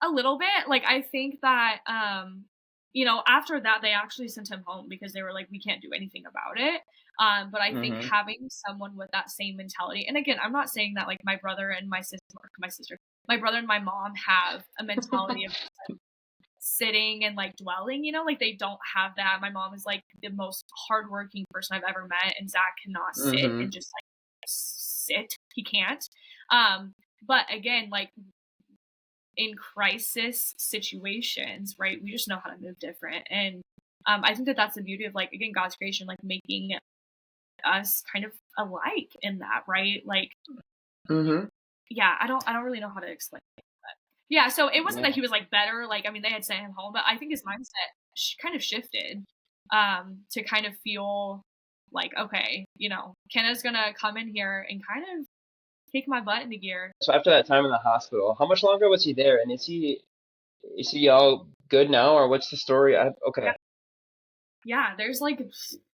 A little bit. Like, I think that after that they actually sent him home because they were like, "We can't do anything about it." But I think having someone with that same mentality, and again, I'm not saying that like my brother and my sister, my brother and my mom have a mentality of sitting and like dwelling, like they don't have that. My mom is like the most hardworking person I've ever met, and Zach cannot sit Mhm. and just like sit. He can't. But again, like in crisis situations, right, we just know how to move different. And I think that that's the beauty of, like, again, God's creation, like making us kind of alike in that, right? Like, Mhm. yeah, I don't really know how to explain it. But yeah, so it wasn't Yeah. that he was like better, like, I mean, they had sent him home, but I think his mindset kind of shifted to kind of feel like, okay, Kenna's gonna come in here and kind of kick my butt into gear. So after that time in the hospital, how much longer was he there? And is he all good now, or what's the story? Okay. Yeah, there's like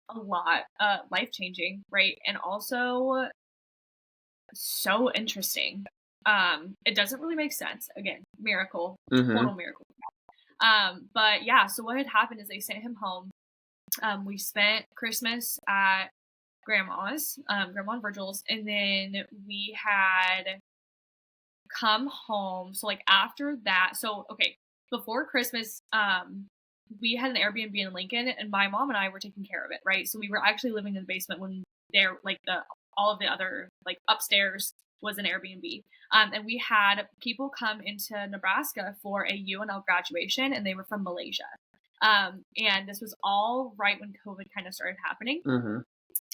a lot life changing, right? And also so interesting. It doesn't really make sense. Again, miracle, Mhm. total miracle. But yeah, so what had happened is they sent him home. We spent Christmas at grandma's, Grandma and Virgil's, and then we had come home. So like after that, so okay, before Christmas, we had an Airbnb in Lincoln, and my mom and I were taking care of it, right? So we were actually living in the basement when there, like, the all of the other, like, upstairs was an Airbnb. And we had people come into Nebraska for a UNL graduation, and they were from Malaysia. And this was all right when COVID kind of started happening, Mhm.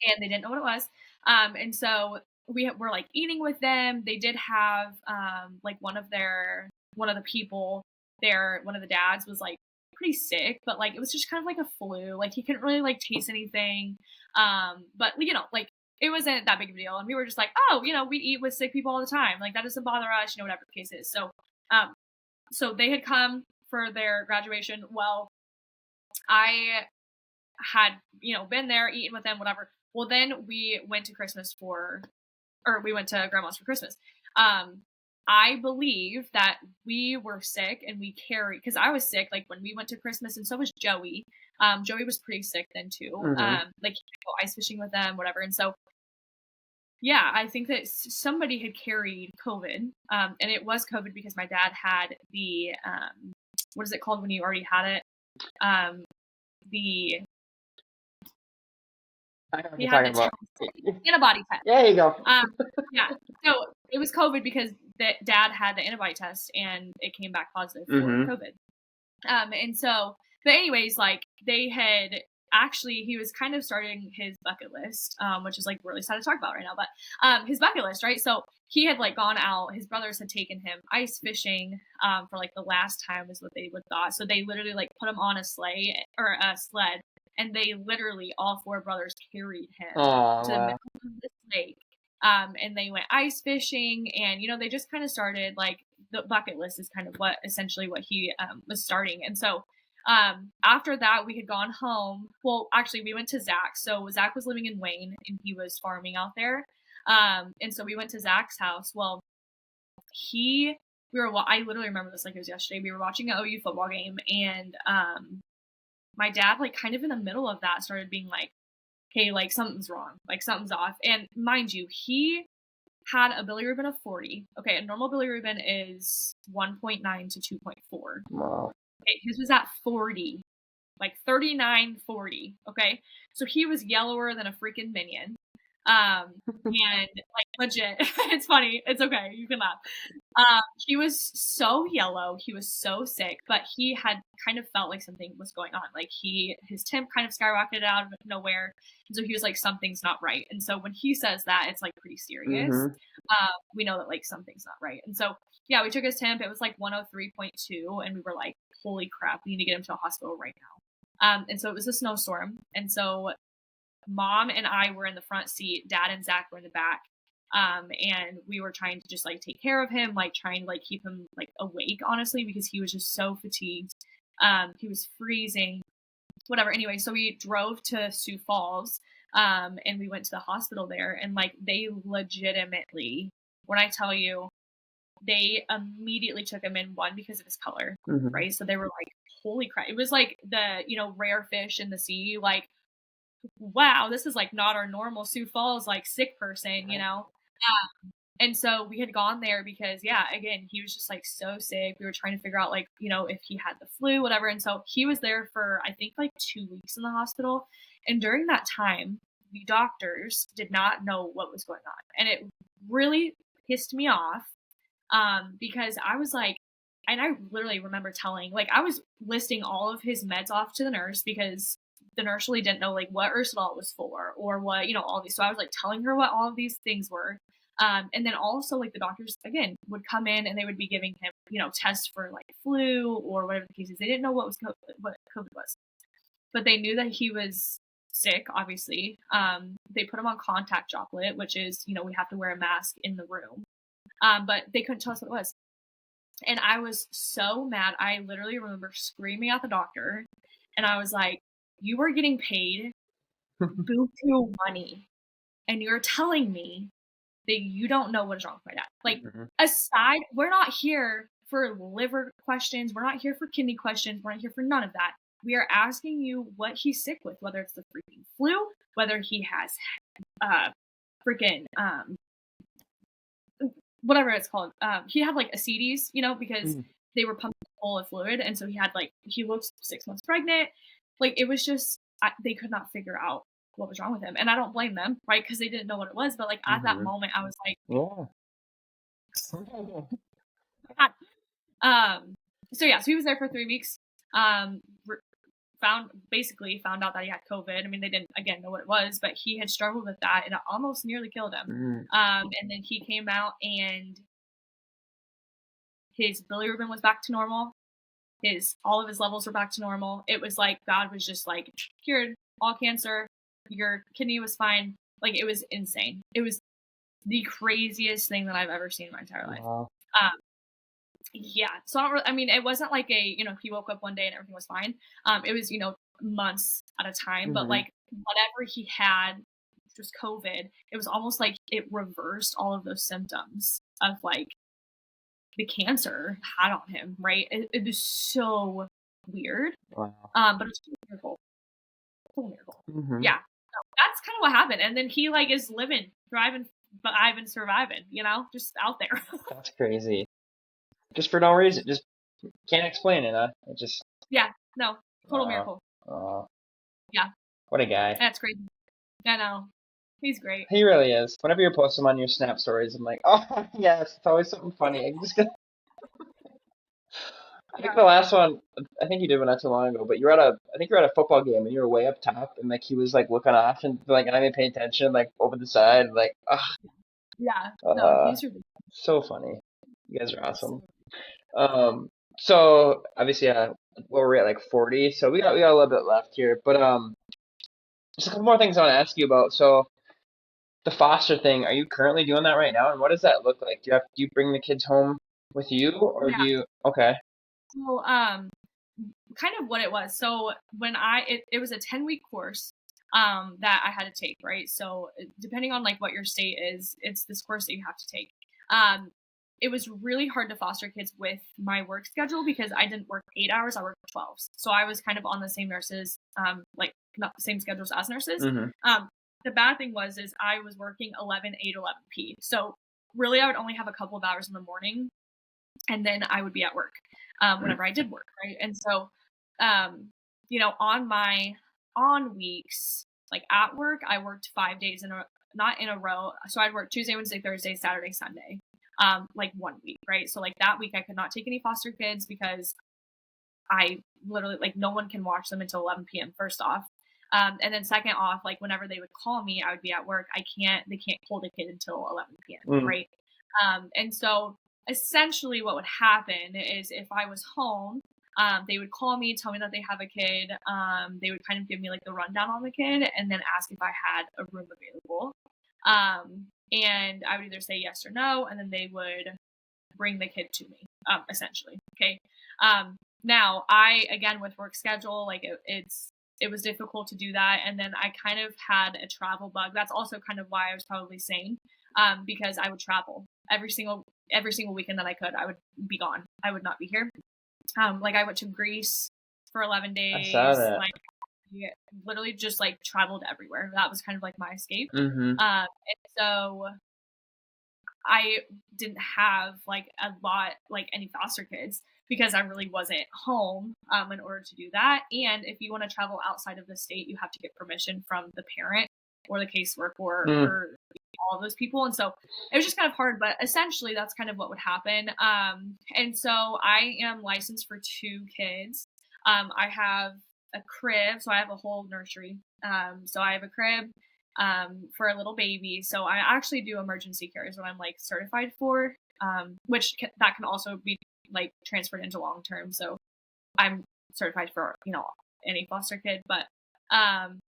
and they didn't know what it was. And so we were like eating with them. They did have like one of the people there, one of the dads was like pretty sick, but like it was just kind of like a flu. Like he couldn't really like taste anything. But like it wasn't that big of a deal. And we were just like, oh, we eat with sick people all the time. Like that doesn't bother us, whatever the case is. So they had come for their graduation. Well, I had, been there, eaten with them, whatever. Well, then we went to we went to grandma's for Christmas. I believe that we were sick and we carried, because I was sick, like when we went to Christmas, and so was Joey. Joey was pretty sick then too. Mhm. Like he could go ice fishing with them, whatever. And so, yeah, I think that somebody had carried COVID. And it was COVID because my dad had the, what is it called when you already had it? The I know what He you're had talking the about. antibody test. There you go. Yeah. So it was COVID because dad had the antibody test and it came back positive for Mhm. COVID. And so, but anyways, like he was kind of starting his bucket list, which is like really sad to talk about right now, but his bucket list, right? So he had like gone out, his brothers had taken him ice fishing, for like the last time is what they would thought. So they literally like put him on a sled, and they literally, all four brothers carried him Oh, to the wow. middle of this lake. And they went ice fishing, and they just kind of started, like, the bucket list is kind of what he was starting. And so after that, we had gone home. Well, actually, we went to Zach. So Zach was living in Wayne, and he was farming out there. And so we went to Zach's house. Well, I literally remember this like it was yesterday. We were watching an OU football game, and my dad, like, kind of in the middle of that, started being like, hey, like, something's wrong, like, something's off. And mind you, he had a bilirubin of 40. Okay, a normal bilirubin is 1.9 to 2.4. Wow. Okay, his was at 40, like 39, 40. Okay, so he was yellower than a freaking minion. And like legit, it's funny. It's okay. You can laugh. He was so yellow. He was so sick, but he had kind of felt like something was going on. Like his temp kind of skyrocketed out of nowhere. And so he was like, something's not right. And so when he says that, it's like pretty serious. Mhm. We know that like something's not right. And so, yeah, we took his temp. It was like 103.2. And we were like, holy crap, we need to get him to a hospital right now. And so it was a snowstorm. And so mom and I were in the front seat, dad and Zach were in the back. And we were trying to just like take care of him, like trying to like keep him like awake, honestly, because he was just so fatigued. He was freezing, whatever. Anyway, so we drove to Sioux Falls, and we went to the hospital there, and like they legitimately, when I tell you, they immediately took him in, one, because of his color, Mhm. right? So they were like, holy crap. It was like the, rare fish in the sea, like, wow, this is like not our normal Sioux Falls like sick person, And so we had gone there because, yeah, again, he was just like so sick. We were trying to figure out, like, if he had the flu, whatever. And so he was there for, I think, like 2 weeks in the hospital. And during that time, the doctors did not know what was going on. And it really pissed me off, because I was like, and I literally remember telling, like, I was listing all of his meds off to the nurse because the nurse really didn't know, like, what Ursula was for or what, all these. So I was like telling her what all of these things were. And then also, like, the doctors, again, would come in and they would be giving him, tests for, like, flu or whatever the case is. They didn't know what COVID was. But they knew that he was sick, obviously. They put him on contact droplet, which is, we have to wear a mask in the room. But they couldn't tell us what it was. And I was so mad. I literally remember screaming at the doctor. And I was like, you were getting paid buku money. And you're telling me that you don't know what is wrong with my dad. Like, aside, we're not here for liver questions. We're not here for kidney questions. We're not here for none of that. We are asking you what he's sick with, whether it's the freaking flu, whether he has freaking whatever it's called. He had like ascites, because they were pumping full of fluid, and so he looked 6 months pregnant. Like, it was just they could not figure out what was wrong with him, and I don't blame them, right? Because they didn't know what it was. But like at that moment, I was like, yeah. So he was there for 3 weeks. Found out that he had COVID. I mean, they didn't again know what it was, but he had struggled with that, and it almost nearly killed him. And then he came out, and his bilirubin was back to normal. All of his levels were back to normal. It was like God was just like, cured all cancer. Your kidney was fine. Like, it was insane. It was the craziest thing that I've ever seen in my entire life. Wow. Yeah. So I mean, it wasn't like he woke up one day and everything was fine. It was, months at a time, but like whatever he had, which was COVID, it was almost like it reversed all of those symptoms of like the cancer had on him, right? It was so weird. Wow. But it's a miracle. It's a miracle. Yeah. So that's kind of what happened. And then he like is living, thriving, surviving, just out there. That's crazy. Just for no reason. Just can't explain it, huh? It just. Yeah. No. Total miracle. Yeah. What a guy. That's crazy. I know. He's great. He really is. Whenever you post him on your Snap stories, I'm like, oh, yes, it's always something funny. I think the last one, I think you did one not too long ago, but I think you were at a football game and you were way up top and like he was like looking off and like not even paying attention, like over the side, like, yeah. No, he's ridiculous. So funny. You guys are awesome. So obviously, we're at like 40, so we got a little bit left here, but just a couple more things I want to ask you about. So the foster thing, are you currently doing that right now, and what does that look like? Do you bring the kids home with you, or do you? Okay. So kind of what it was. So when it was a 10-week course that I had to take, right? So depending on like what your state is, it's this course that you have to take. It was really hard to foster kids with my work schedule because I didn't work 8 hours, I worked 12. So I was kind of on the same nurses, like not the same schedules as nurses. The bad thing was I was working 11 A to 11 P. So really I would only have a couple of hours in the morning and then I would be at work whenever I did work, right? And so, on my weeks, like at work, I worked 5 days not in a row. So I'd work Tuesday, Wednesday, Thursday, Saturday, Sunday. Like 1 week, right? So like that week I could not take any foster kids because I literally like no one can watch them until 11 p.m. first off. And then second off, like whenever they would call me, I would be at work. They can't hold a kid until 11 p.m. Right? And so essentially what would happen is if I was home, they would call me, tell me that they have a kid. They would kind of give me like the rundown on the kid and then ask if I had a room available. And I would either say yes or no, and then they would bring the kid to me, essentially. Okay. Now again, with work schedule, like it was difficult to do that. And then I kind of had a travel bug. That's also kind of why I was probably sane, because I would travel every single weekend that I could. I would be gone. I would not be here. Like I went to Greece for 11 days. I saw that. Like, literally just like traveled everywhere. That was kind of like my escape. And so I didn't have like a lot, like any foster kids because I really wasn't home in order to do that. And if you want to travel outside of the state, you have to get permission from the parent or the caseworker or all of those people. And so it was just kind of hard, but essentially that's kind of what would happen. And so I am licensed for 2 kids. I have a crib, so I have a whole nursery. So I have a crib for a little baby. So I actually do emergency care is what I'm like certified for, that can also be like transferred into long term. So I'm certified for, any foster kid. But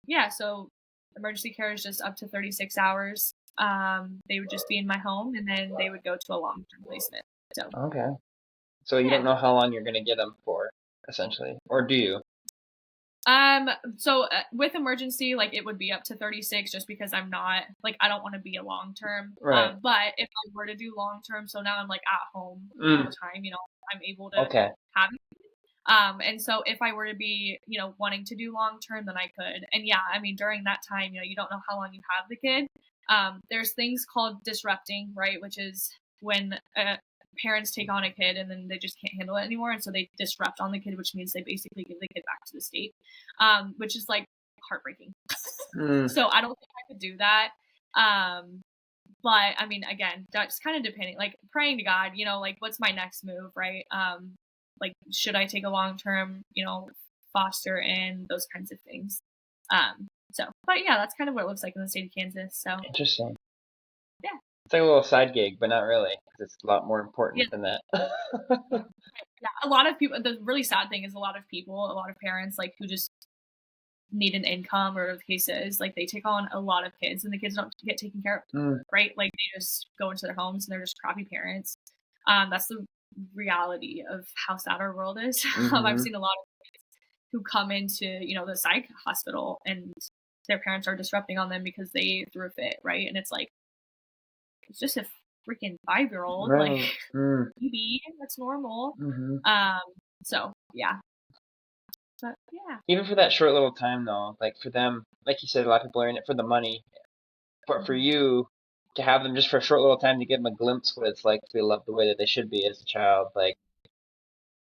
yeah, so emergency care is just up to 36 hours. They would just be in my home and then they would go to a long term placement. So Okay. So you don't know how long you're going to get them for, essentially, or do you? So with emergency, like it would be up to 36 just because I'm not like, I don't want to be a long term. Right. But if I were to do long term, so now I'm like at home all the time, I'm able to Okay. have it. And so if I were to be, wanting to do long term, then I could. And yeah, I mean, during that time, you don't know how long you have the kid. There's things called disrupting, right? Which is when parents take on a kid and then they just can't handle it anymore. And so they disrupt on the kid, which means they basically give the kid back to the state, which is like heartbreaking. So I don't think I could do that. But I mean, again, that's kind of depending, like praying to God, like what's my next move, right? Like, should I take a long-term, foster and those kinds of things. But yeah, that's kind of what it looks like in the state of Kansas. So Interesting. Yeah. It's like a little side gig, but not really, because it's a lot more important than that. Yeah, a lot of people, the really sad thing is a lot of parents, like, who just need an income, or the case is, like, they take on a lot of kids and the kids don't get taken care of, right? Like, they just go into their homes and they're just crappy parents. That's the reality of how sad our world is. I've seen a lot of kids who come into, the psych hospital and their parents are disrupting on them because they threw a fit, right? And it's like, it's just a freaking 5-year-old, Right. like, maybe that's normal. So yeah. But yeah. Even for that short little time, though, like for them, like you said, a lot of people are in it for the money. But for you, to have them just for a short little time to give them a glimpse what it's like to be loved the way that they should be as a child, like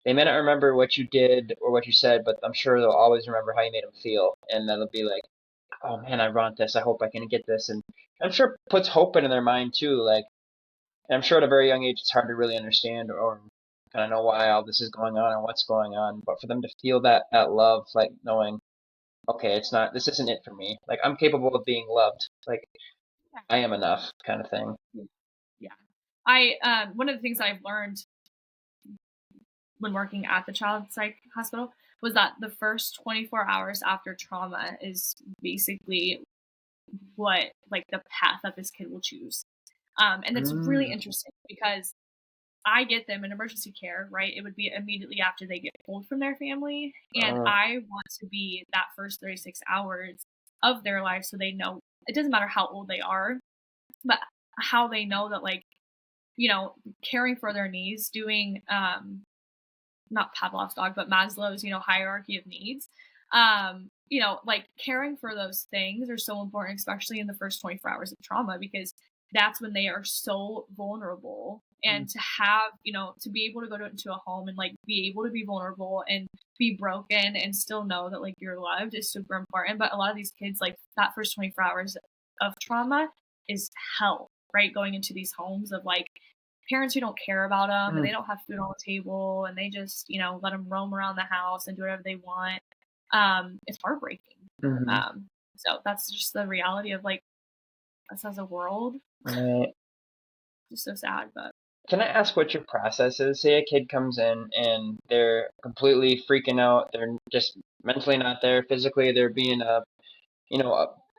they may not remember what you did or what you said, but I'm sure they'll always remember how you made them feel, and then they'll be like, "Oh man, I want this. I hope I can get this." And I'm sure it puts hope into their mind too. Like, and I'm sure at a very young age it's hard to really understand or kind of know why all this is going on and what's going on. But for them to feel that love, like knowing, okay, this isn't it for me. Like I'm capable of being loved. Like I am enough, kind of thing. Yeah. One of the things I've learned when working at the child psych hospital was that the first 24 hours after trauma is basically what, like, the path that this kid will choose. And it's really interesting because I get them in emergency care, right? It would be immediately after they get pulled from their family. And I want to be that first 36 hours of their life so they know, it doesn't matter how old they are, but how they know that, like, caring for their needs, doing, not Pavlov's dog, but Maslow's, hierarchy of needs. Like caring for those things are so important, especially in the first 24 hours of trauma, because that's when they are so vulnerable. And to have, to be able to go into a home and like be able to be vulnerable and be broken and still know that like you're loved is super important. But a lot of these kids, like that first 24 hours of trauma is hell, right? Going into these homes of like parents who don't care about them and they don't have food on the table and they just, let them roam around the house and do whatever they want. It's heartbreaking. So that's just the reality of like us as a world. Right. Just so sad, but. Can I ask what your process is? Say a kid comes in and they're completely freaking out. They're just mentally not there. Physically, they're being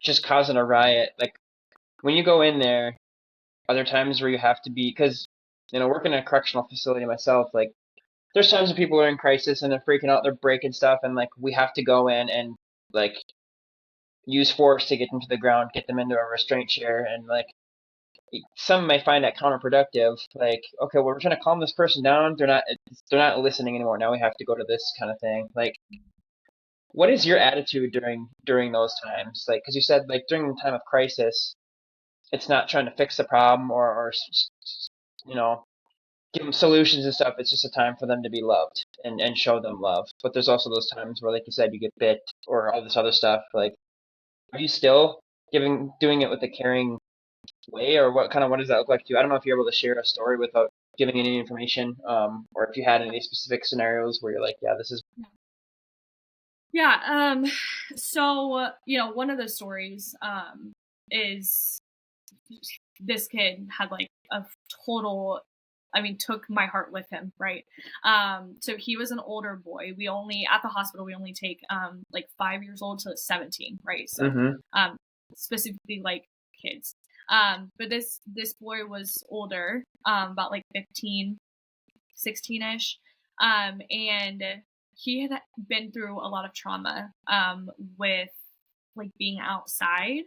just causing a riot. Like when you go in there, are there times where you have to be, because working in a correctional facility myself, like there's times when people are in crisis and they're freaking out, they're breaking stuff, and like we have to go in and like use force to get them to the ground, get them into a restraint chair, and like some may find that counterproductive. Like, okay, well, we're trying to calm this person down. They're not listening anymore. Now we have to go to this kind of thing. Like, what is your attitude during those times? Like, because you said like during the time of crisis, it's not trying to fix the problem or you know, give them solutions and stuff. It's just a time for them to be loved and show them love. But there's also those times where, like you said, you get bit or all this other stuff. Like, are you still doing it with a caring way, or what does that look like to you? I don't know if you're able to share a story without giving any information, or if you had any specific scenarios where you're like, yeah, this is. Yeah. So, one of the stories, is this kid had like a total, took my heart with him, right? So he was an older boy. At the hospital, we only take, like 5 years old to 17, right? So, Mm-hmm. specifically like kids. But this boy was older, about like 15, 16-ish. And he had been through a lot of trauma, with like being outside.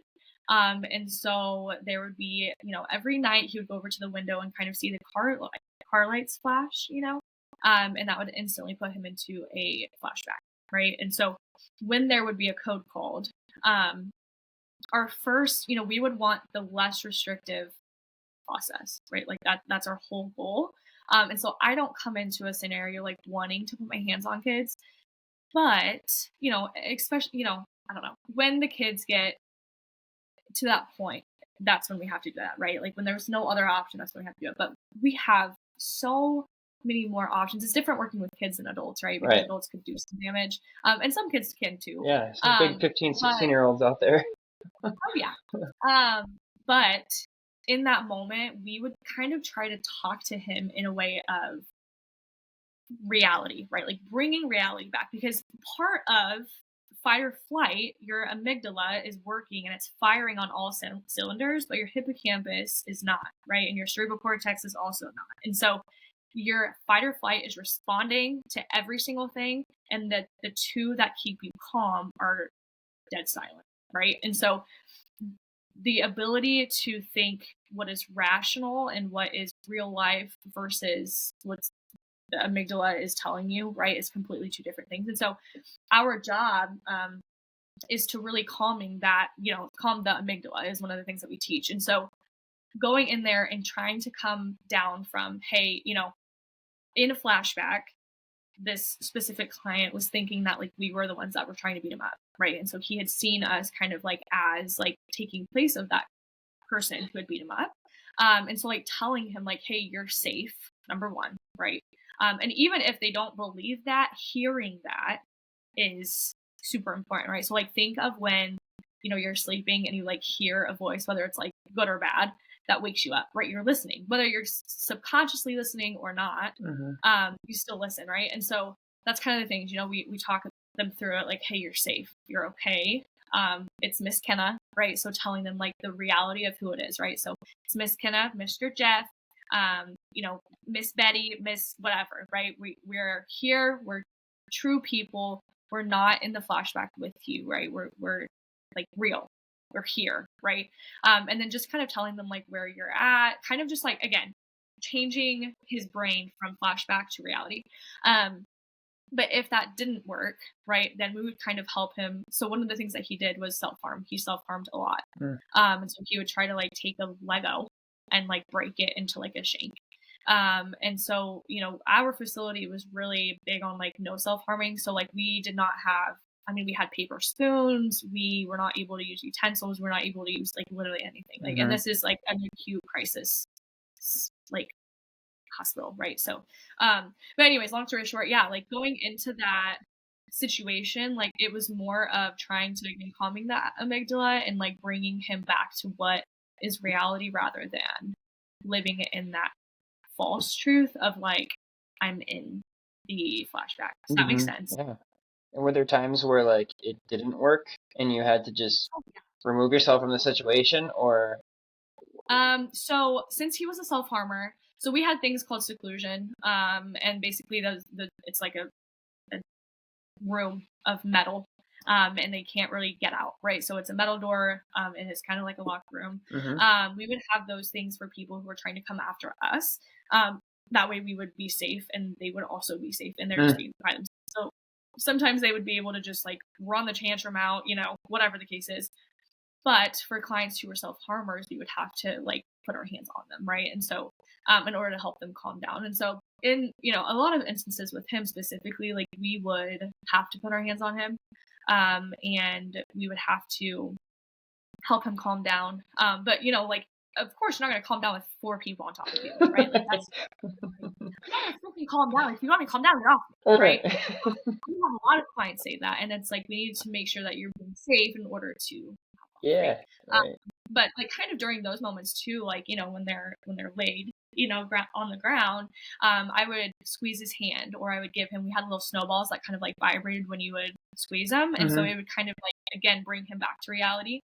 And so there would be, every night he would go over to the window and kind of see the car lights flash, and that would instantly put him into a flashback, right? And so when there would be a code called, our first, we would want the less restrictive process, right? Like that's our whole goal. And so I don't come into a scenario like wanting to put my hands on kids, but, especially, I don't know, when the kids get to that point, that's when we have to do that, right? Like when there's no other option, that's when we have to do it. But we have so many more options. It's different working with kids than adults, right? Because Right. adults could do some damage. And some kids can too. Yeah, some big 15, But 16-year-olds out there. oh yeah. But in that moment, we would kind of try to talk to him in a way of reality, right? Like bringing reality back, because part of fight or flight, your amygdala is working and it's firing on all cylinders, but your hippocampus is not, right? And your cerebral cortex is also not. And so your fight or flight is responding to every single thing, and the two that keep you calm are dead silent, right? And so the ability to think what is rational and what is real life versus what's the amygdala is telling you, right, is completely two different things. And so our job, is to really calm the amygdala is one of the things that we teach. And so going in there and trying to come down from, hey, in a flashback, this specific client was thinking that like we were the ones that were trying to beat him up, right? And so he had seen us kind of like as like taking place of that person who had beat him up. And so like telling him like, hey, you're safe, number one, right? And even if they don't believe that, hearing that is super important, right? So like think of when, you're sleeping and you like hear a voice, whether it's like good or bad, that wakes you up, right? You're listening, whether you're subconsciously listening or not, you still listen, right? And so that's kind of the things, we talk them through it, like, hey, you're safe, you're okay. It's Miss Kenna, right? So telling them like the reality of who it is, right? So it's Miss Kenna, Mr. Jeff, Miss Betty, Miss whatever, right? We're here, we're true people, we're not in the flashback with you, right? We're like real, we're here, right? And then just kind of telling them like where you're at, kind of just like, again, changing his brain from flashback to reality. But if that didn't work, right, then we would kind of help him. So one of the things that he did was self-harm. He self-harmed a lot. And so he would try to like take a Lego and like break it into like a shank. And so, our facility was really big on like no self-harming. So like we did not have, we had paper spoons. We were not able to use utensils. We're not able to use like literally anything. Like, and this is like an acute crisis, like hospital, right? So, but anyways, long story short, yeah, like going into that situation, like it was more of trying to calming that amygdala and like bringing him back to what is reality rather than living in that false truth of like I'm in the flashback. Does that make sense? Yeah. And were there times where like it didn't work and you had to just remove yourself from the situation, or? So since he was a self-harmer, so we had things called seclusion, and basically it's like a room of metal, and they can't really get out, right? So it's a metal door, and it's kind of like a locked room. We would have those things for people who are trying to come after us. That way we would be safe and they would also be safe and they're just being by themselves. So sometimes they would be able to just like run the tantrum out, whatever the case is. But for clients who were self-harmers, we would have to like put our hands on them, right? And so in order to help them calm down. And so in, a lot of instances with him specifically, like we would have to put our hands on him, and we would have to help him calm down. But like, of course, you're not going to calm down with 4 people on top of you, right? Like that's I'm not going to freaking calm down. If you want me to calm down, you're off, right? We have a lot of clients say that, and it's like we need to make sure that you're being safe in order to. Yeah. Right. But like kind of during those moments too, like when they're laid, on the ground, I would squeeze his hand, or I would give him. We had little snowballs that kind of like vibrated when you would squeeze them, and so it would kind of like again bring him back to reality.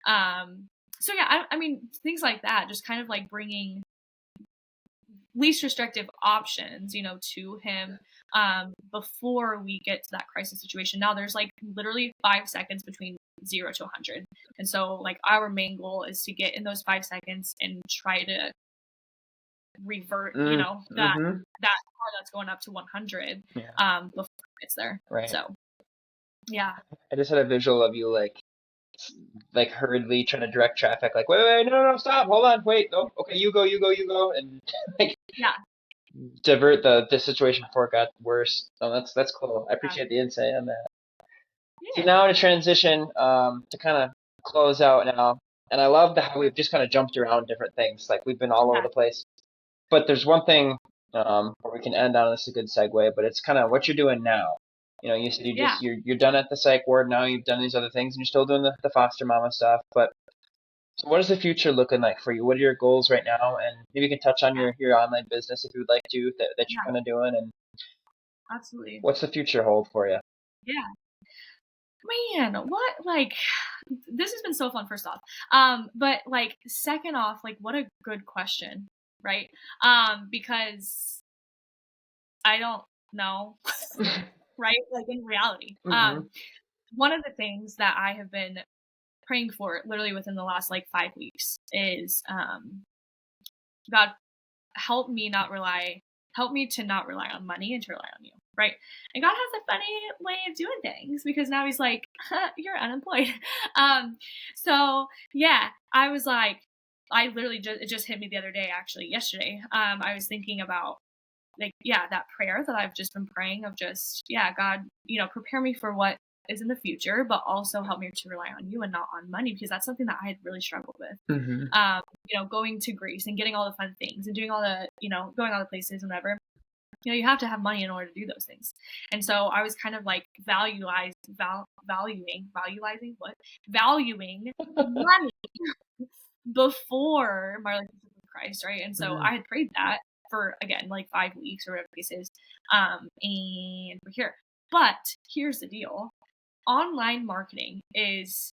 So yeah, I mean things like that, just kind of like bringing least restrictive options, to him before we get to that crisis situation. Now there's like literally 5 seconds between 0 to 100, and so like our main goal is to get in those 5 seconds and try to revert, that car that's going up to 100 before it's there. Right. So yeah, I just had a visual of you like hurriedly trying to direct traffic, like wait, no, stop, hold on, wait, oh, okay, you go, and like divert the situation before it got worse. So that's cool. I appreciate the insight on that. So now to transition to kind of close out now, and I love how we've just kind of jumped around different things, like we've been all over the place. But there's one thing where we can end on. This is a good segue, but it's kind of what you're doing now. You said you're done at the psych ward now. You've done these other things, and you're still doing the foster mama stuff. But so what is the future looking like for you? What are your goals right now? And maybe you can touch on your online business if you would like to, that you're kind of doing. And absolutely, what's the future hold for you? Yeah, man, what, like, this has been so fun, first off. But like second off, like what a good question, right? Because I don't know. Right? Like in reality. One of the things that I have been praying for literally within the last like 5 weeks is God, help me to not rely on money and to rely on you, right? And God has a funny way of doing things, because now he's like, you're unemployed. So yeah, I was like, I literally it just hit me the other day, actually yesterday. I was thinking about that prayer that I've just been praying of just, God, prepare me for what is in the future, but also help me to rely on you and not on money, because that's something that I had really struggled with. Going to Greece and getting all the fun things and doing all the, going all the places and whatever. You have to have money in order to do those things. And so I was kind of like valuing money before my relationship with Christ, right? And so I had prayed that for, again, like 5 weeks or whatever the case is, and we're here. But here's the deal. Online marketing is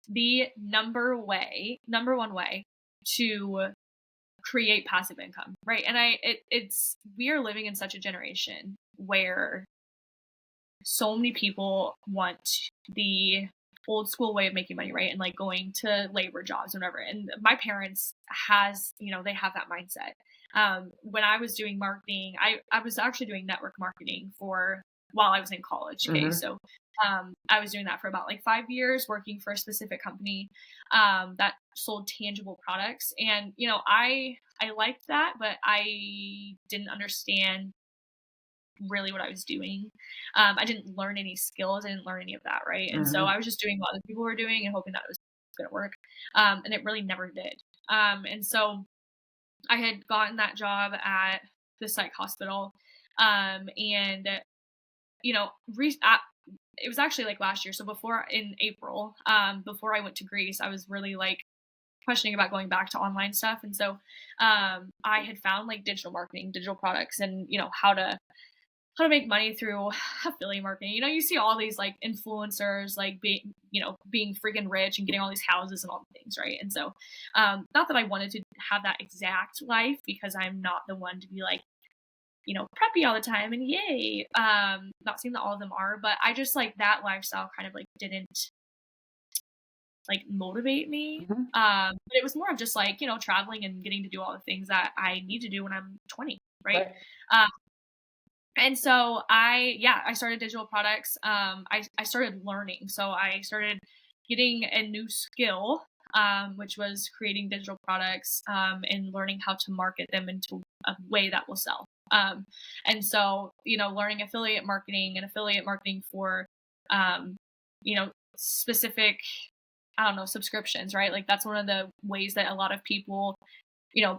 the number one way to create passive income, right? And we are living in such a generation where so many people want the old school way of making money, right? And like going to labor jobs and whatever. And my parents they have that mindset. When I was doing marketing, I was actually doing network marketing while I was in college. Okay. So I was doing that for about like 5 years, working for a specific company that sold tangible products. And, I liked that, but I didn't understand really what I was doing. I didn't learn any skills. I didn't learn any of that. Right. And so I was just doing what other people were doing and hoping that it was going to work. And it really never did. And so I had gotten that job at the psych hospital. And, it was actually like last year. So in April, before I went to Greece, I was really like questioning about going back to online stuff. And so I had found like digital marketing, digital products, and, how to make money through affiliate marketing. You see all these like influencers, like being freaking rich and getting all these houses and all the things, right? And so, not that I wanted to have that exact life, because I'm not the one to be like, preppy all the time and yay. Not saying that all of them are, but I just like that lifestyle kind of like didn't like motivate me. But it was more of just like, traveling and getting to do all the things that I need to do when I'm 20, right? And so I started digital products. I started learning. So I started, getting a new skill, which was creating digital products, and learning how to market them into a way that will sell. And so, learning affiliate marketing for, specific, I don't know, subscriptions, right? Like that's one of the ways that a lot of people, you know,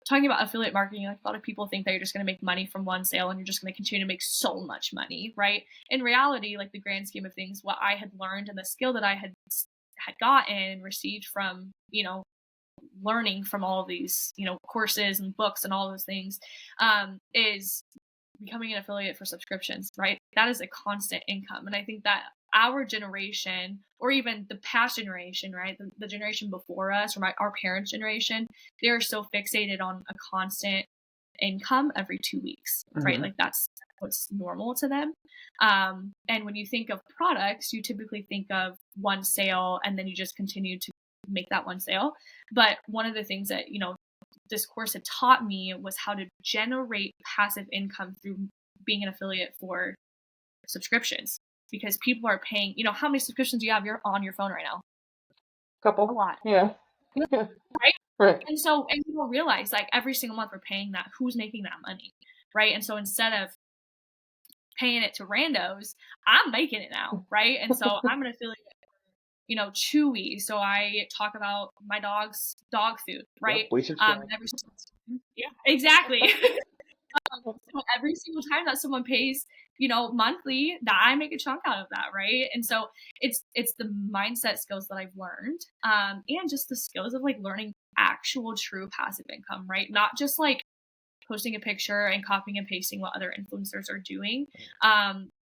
talking about affiliate marketing, like a lot of people think that you're just going to make money from one sale and you're just going to continue to make so much money, right? In reality, like the grand scheme of things, what I had learned and the skill that I had gotten and received from, learning from all of these, courses and books and all those things, is becoming an affiliate for subscriptions, right? That is a constant income. And I think that our generation, or even the past generation, right? The generation before us, or our parents' generation, they're so fixated on a constant income every 2 weeks, right? Mm-hmm. Like that's what's normal to them. And when you think of products, you typically think of one sale and then you just continue to make that one sale. But one of the things that, this course had taught me was how to generate passive income through being an affiliate for subscriptions, because people are paying, how many subscriptions do you have on your phone right now? Couple. A lot. Yeah. Right? Right. And people realize like every single month we're paying that. Who's making that money? Right? And so instead of paying it to randos, I'm making it now, right? And so I'm an affiliate, Chewy. So I talk about my dog's dog food, right? Yep, we subscribe. Yeah, exactly. So every single time that someone pays, monthly, that I make a chunk out of that, right? And so it's the mindset skills that I've learned, and just the skills of like learning actual true passive income, right? Not just like posting a picture and copying and pasting what other influencers are doing.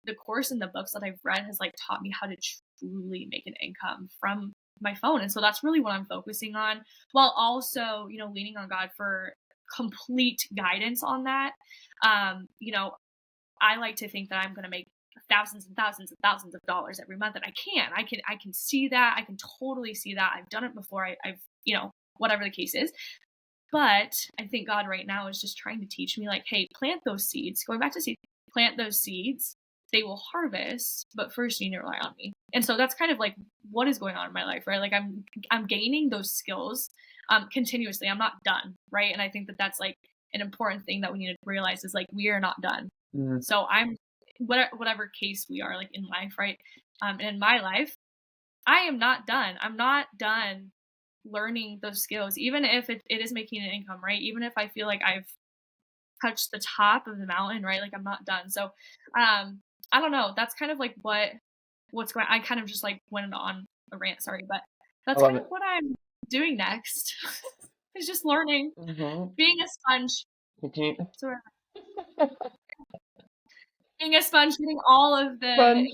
The course and the books that I've read has like taught me how to truly make an income from my phone. And so that's really what I'm focusing on, while also, leaning on God for complete guidance on that. I like to think that I'm going to make thousands and thousands and thousands of dollars every month, and I can see that. I can totally see that. I've done it before. I've whatever the case is. But I think God right now is just trying to teach me, like, hey, plant those seeds. Going back to seeds, plant those seeds. They will harvest, but first you need to rely on me. And so that's kind of like what is going on in my life, right? Like I'm gaining those skills continuously. I'm not done, right? And I think that that's like an important thing that we need to realize is like we are not done. Mm-hmm. So I'm whatever case we are like in life, right? And in my life, I am not done. I'm not done learning those skills, even if it is making an income, right? Even if I feel like I've touched the top of the mountain, right? Like I'm not done. So I don't know. That's kind of like what's going. I kind of just like went on a rant, sorry, but that's kind of what I'm doing next. Is just learning, being a sponge. Sort of. Being a sponge, getting all of the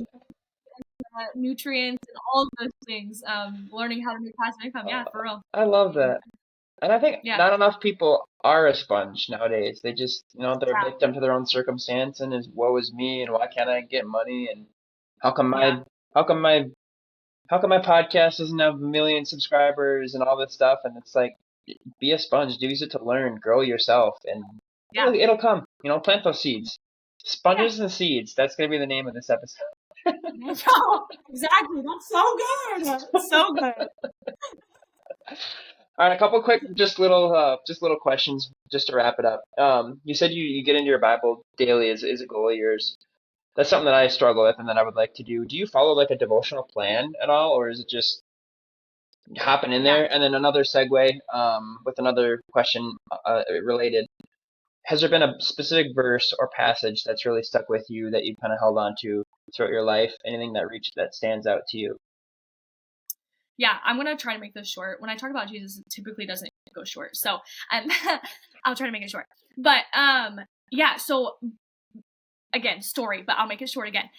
nutrients and all of those things. Learning how to make passive income. Yeah, for real. I love that. And I think not enough people are a sponge nowadays. They just, they're a victim to their own circumstance and is woe is me and why can't I get money and how come my podcast doesn't have a million subscribers and all this stuff, and it's like be a sponge, use it to learn, grow yourself, and it'll come. Plant those seeds. Sponges and seeds. That's gonna be the name of this episode. Exactly. That's so good. So good. All right, a couple quick, just little questions, just to wrap it up. You said you get into your Bible daily is a goal of yours. That's something that I struggle with and that I would like to do. Do you follow like a devotional plan at all, or is it just hopping in there? And then another segue, with another question related. Has there been a specific verse or passage that's really stuck with you that you've kind of held on to throughout your life? Anything that stands out to you? Yeah, I'm going to try to make this short. When I talk about Jesus, it typically doesn't go short. So I'll try to make it short. But so again, story, but I'll make it short again.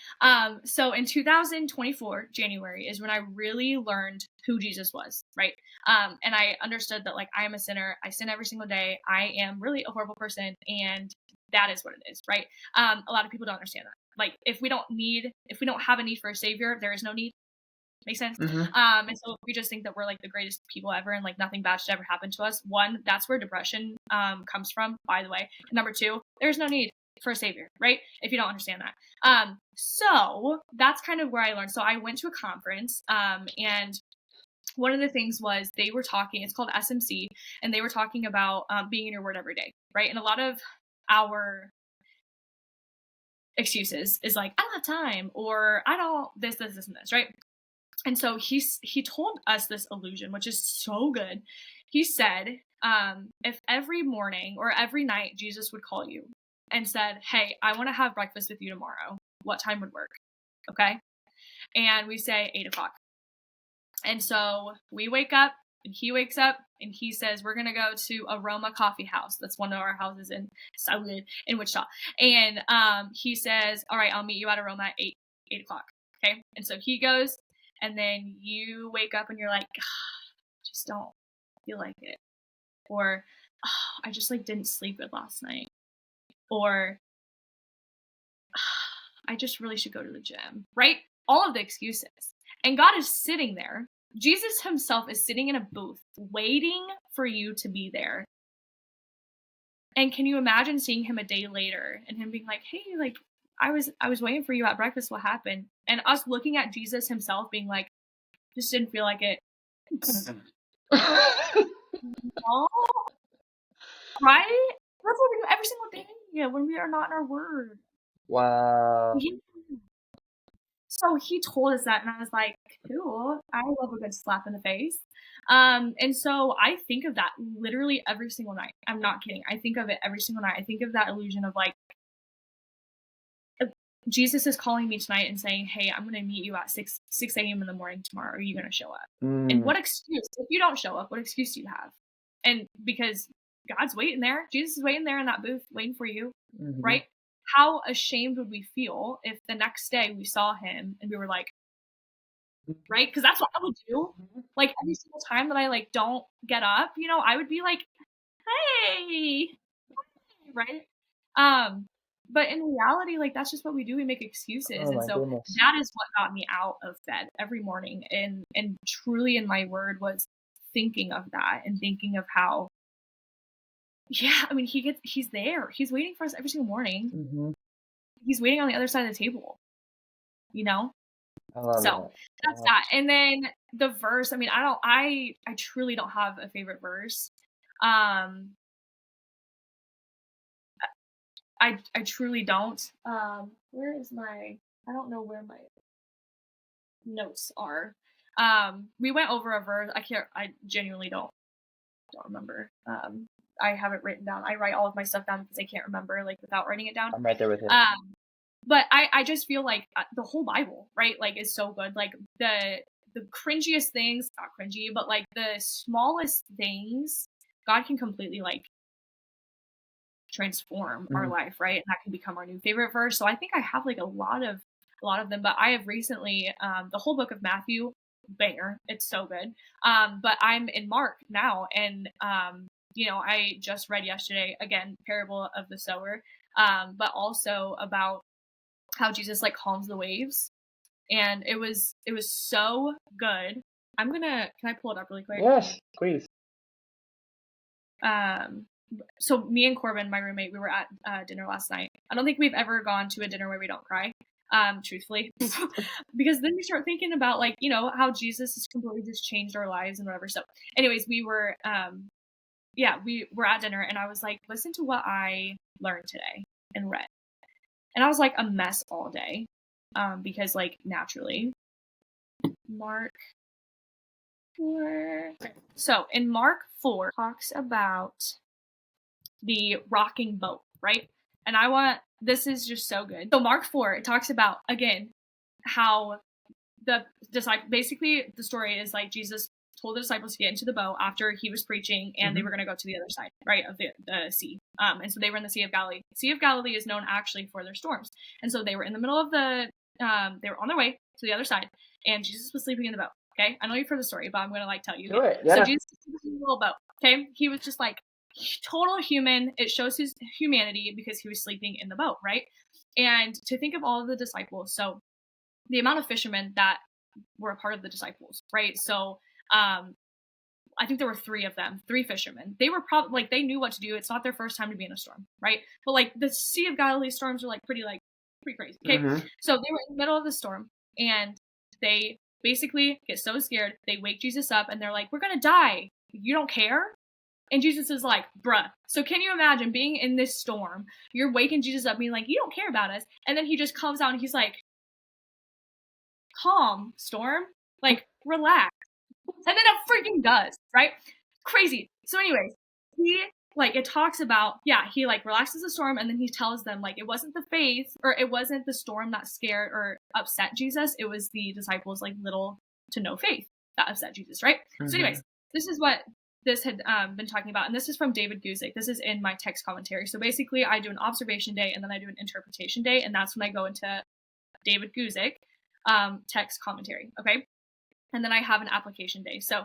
So in 2024, January is when I really learned who Jesus was, right? And I understood that like I am a sinner. I sin every single day. I am really a horrible person, and that is what it is, right? A lot of people don't understand that. Like if we don't have a need for a savior, there is no need. Make sense? Mm-hmm. And so we just think that we're like the greatest people ever and like nothing bad should ever happen to us. One, that's where depression comes from, by the way. And number two, there's no need. for a savior, right? If you don't understand that. So that's kind of where I learned. So I went to a conference, and one of the things was they were talking, it's called SMC, and they were talking about being in your word every day, right? And a lot of our excuses is like, I don't have time, or I don't this, and this, right? And so he told us this illusion, which is so good. He said, if every morning or every night Jesus would call you and said, hey, I want to have breakfast with you tomorrow, what time would work? Okay. And we say 8:00. And so we wake up and he wakes up and he says, we're going to go to Aroma Coffee House. That's one of our houses in Wichita. And he says, all right, I'll meet you at Aroma at 8:00. Okay. And so he goes, and then you wake up and you're like, just don't feel like it. Or I just like didn't sleep good last night. Or I just really should go to the gym, right? All of the excuses. And God is sitting there. Jesus himself is sitting in a booth waiting for you to be there. And can you imagine seeing him a day later and him being like, hey, like I was waiting for you at breakfast. What happened? And us looking at Jesus himself being like, just didn't feel like it. Oh, right? That's what we do every single day when we are not in our word. Wow. Yeah. So he told us that, and I was like, cool. I love a good slap in the face. And so I think of that literally every single night. I'm not kidding. I think of it every single night. I think of that illusion of like, Jesus is calling me tonight and saying, hey, I'm going to meet you at 6 a.m. in the morning tomorrow. Are you going to show up? And what excuse? If you don't show up, what excuse do you have? And because God's waiting there. Jesus is waiting there in that booth waiting for you, right? How ashamed would we feel if the next day we saw him and we were like, right? Because that's what I would do. Like every single time that I like don't get up, I would be like, hey, right? But in reality, like that's just what we do. We make excuses. Oh And my so goodness. that is what got me out of bed every morning. And truly in my word was thinking of that and thinking of how, I mean, he's there. He's waiting for us every single morning. He's waiting on the other side of the table, I love So that's that. And then the verse, I mean, I truly don't have a favorite verse. I truly don't. Where is I don't know where my notes are. We went over a verse. I genuinely don't remember. I have it written down. I write all of my stuff down because I can't remember like without writing it down. I'm right there with you. But I just feel like the whole Bible, right? Like is so good. Like the cringiest things, not cringy, but like the smallest things, God can completely like transform our life, right? And that can become our new favorite verse. So I think I have like a lot of them, but I have recently the whole book of Matthew, banger. It's so good. But I'm in Mark now, and I just read yesterday again parable of the sower, but also about how Jesus like calms the waves, and it was so good. Can I pull it up really quick? Yes, please. So me and Corbin, my roommate, we were at dinner last night. I don't think we've ever gone to a dinner where we don't cry, truthfully, because then we start thinking about like, how Jesus has completely just changed our lives and whatever. So anyways, we were at dinner, and I was like, listen to what I learned today and read. And I was like a mess all day, because like naturally, Mark 4. So in Mark 4 talks about the rocking boat, right? And this is just so good. So Mark 4, it talks about again how the disciple, basically the story is like Jesus told the disciples to get into the boat after he was preaching, and they were going to go to the other side, right, of the sea. And so they were in the Sea of Galilee. Sea of Galilee is known actually for their storms. And so they were in the middle of they were on their way to the other side, and Jesus was sleeping in the boat. Okay, I know you've heard the story, but I'm going to like tell you. Do it, yeah. So Jesus was in the little boat. Okay, he was just like total human. It shows his humanity because he was sleeping in the boat, right? And to think of all of the disciples, so the amount of fishermen that were a part of the disciples, right? So I think there were 3 of them, 3 fishermen. They were probably like, they knew what to do. It's not their first time to be in a storm, right? But like the Sea of Galilee storms are like pretty crazy. Okay. Mm-hmm. So they were in the middle of the storm, and they basically get so scared, they wake Jesus up and they're like, we're gonna die. You don't care? And Jesus is like, bruh. So can you imagine being in this storm? You're waking Jesus up being like, you don't care about us. And then he just comes out and he's like, calm, storm. Like, relax. And then it freaking does, right? Crazy. So anyways, he, like, it talks about, he, like, relaxes the storm, and then he tells them, like, it wasn't the faith, or it wasn't the storm that scared or upset Jesus. It was the disciples, like, little to no faith that upset Jesus, right? Mm-hmm. So anyways, this is what this had been talking about, and this is from David Guzik. This is in my text commentary. So basically, I do an observation day, and then I do an interpretation day, and that's when I go into David Guzik text commentary, okay? And then I have an application day. So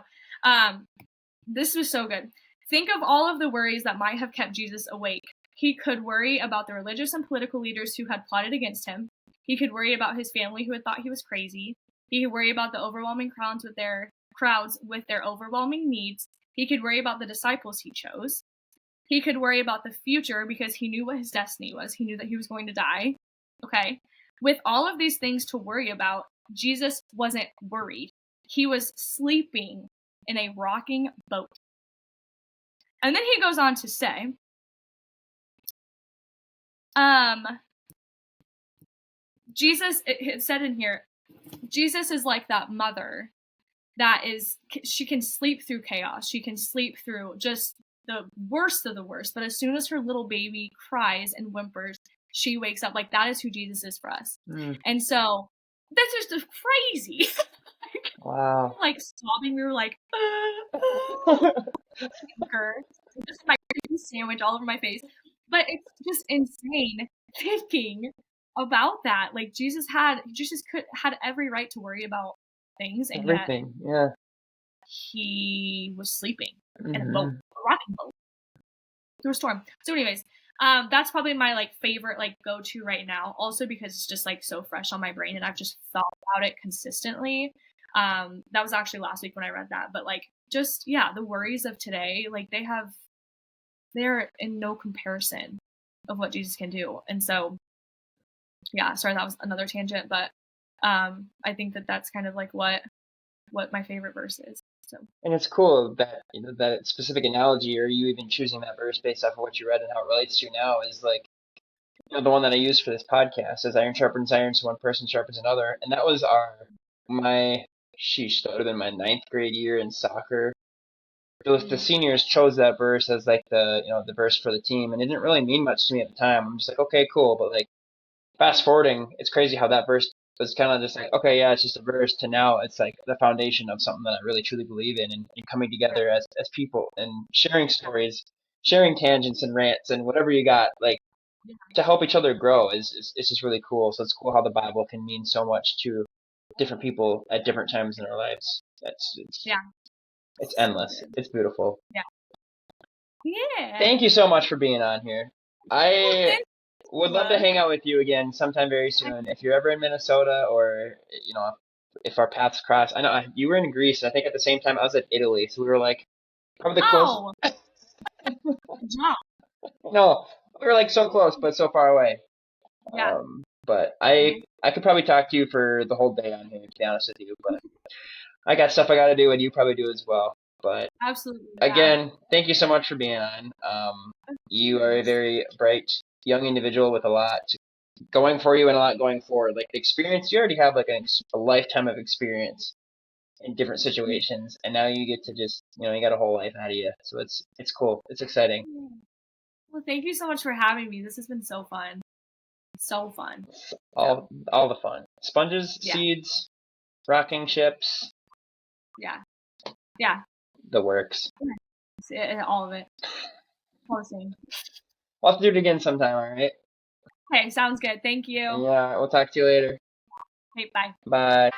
this was so good. Think of all of the worries that might have kept Jesus awake. He could worry about the religious and political leaders who had plotted against him. He could worry about his family who had thought he was crazy. He could worry about the overwhelming crowds with their overwhelming needs. He could worry about the disciples he chose. He could worry about the future because he knew what his destiny was. He knew that he was going to die. Okay. With all of these things to worry about, Jesus wasn't worried. He was sleeping in a rocking boat. And then he goes on to say, Jesus, it said in here, Jesus is like that mother that is, she can sleep through chaos. She can sleep through just the worst of the worst. But as soon as her little baby cries and whimpers, she wakes up. Like, that is who Jesus is for us. Mm. And so that's just crazy. Wow. Like sobbing, we were like, just my sandwich all over my face. But it's just insane thinking about that. Like Jesus had every right to worry about things, and everything, yet he was sleeping in a boat, a rocking boat, through a storm. So, anyways, that's probably my like favorite like go-to right now. Also because it's just like so fresh on my brain, and I've just thought about it consistently. That was actually last week when I read that, but like just the worries of today, like they're in no comparison of what Jesus can do. And so sorry, that was another tangent, but I think that that's kind of like what my favorite verse is. So, and it's cool that that specific analogy, or you even choosing that verse based off of what you read and how it relates to you now, is like the one that I use for this podcast is iron sharpens iron, so one person sharpens another. And that was that would have been my 9th grade year in soccer. The seniors chose that verse as like the verse for the team, and it didn't really mean much to me at the time. I'm just like, okay, cool. But like fast forwarding, it's crazy how that verse was kind of just like, okay, yeah, it's just a verse, to now it's like the foundation of something that I really truly believe in, and coming together as people and sharing stories, sharing tangents and rants and whatever you got, like to help each other grow is just really cool. So it's cool how the Bible can mean so much to different people at different times in our lives. It's endless. It's beautiful. Yeah. Thank you so much for being on here. I would love to hang out with you again sometime very soon. If you're ever in Minnesota, or if our paths cross. I know you were in Greece. I think at the same time I was at Italy, so we were like probably the closest. No, we were like so close, but so far away. Yeah. But I could probably talk to you for the whole day on here, to be honest with you. But I got stuff I got to do, and you probably do as well. But absolutely. Again, thank you so much for being on. You are a very bright young individual with a lot going for you and a lot going forward. Like experience, you already have like a lifetime of experience in different situations, and now you get to just you got a whole life ahead of you. So it's cool. It's exciting. Well, thank you so much for having me. This has been so fun. So fun. All the fun. Sponges, seeds, rocking chips. Yeah. The works. All of it. All the same. We'll have to do it again sometime, all right? Okay, sounds good. Thank you. Yeah, we'll talk to you later. Okay, bye. Bye.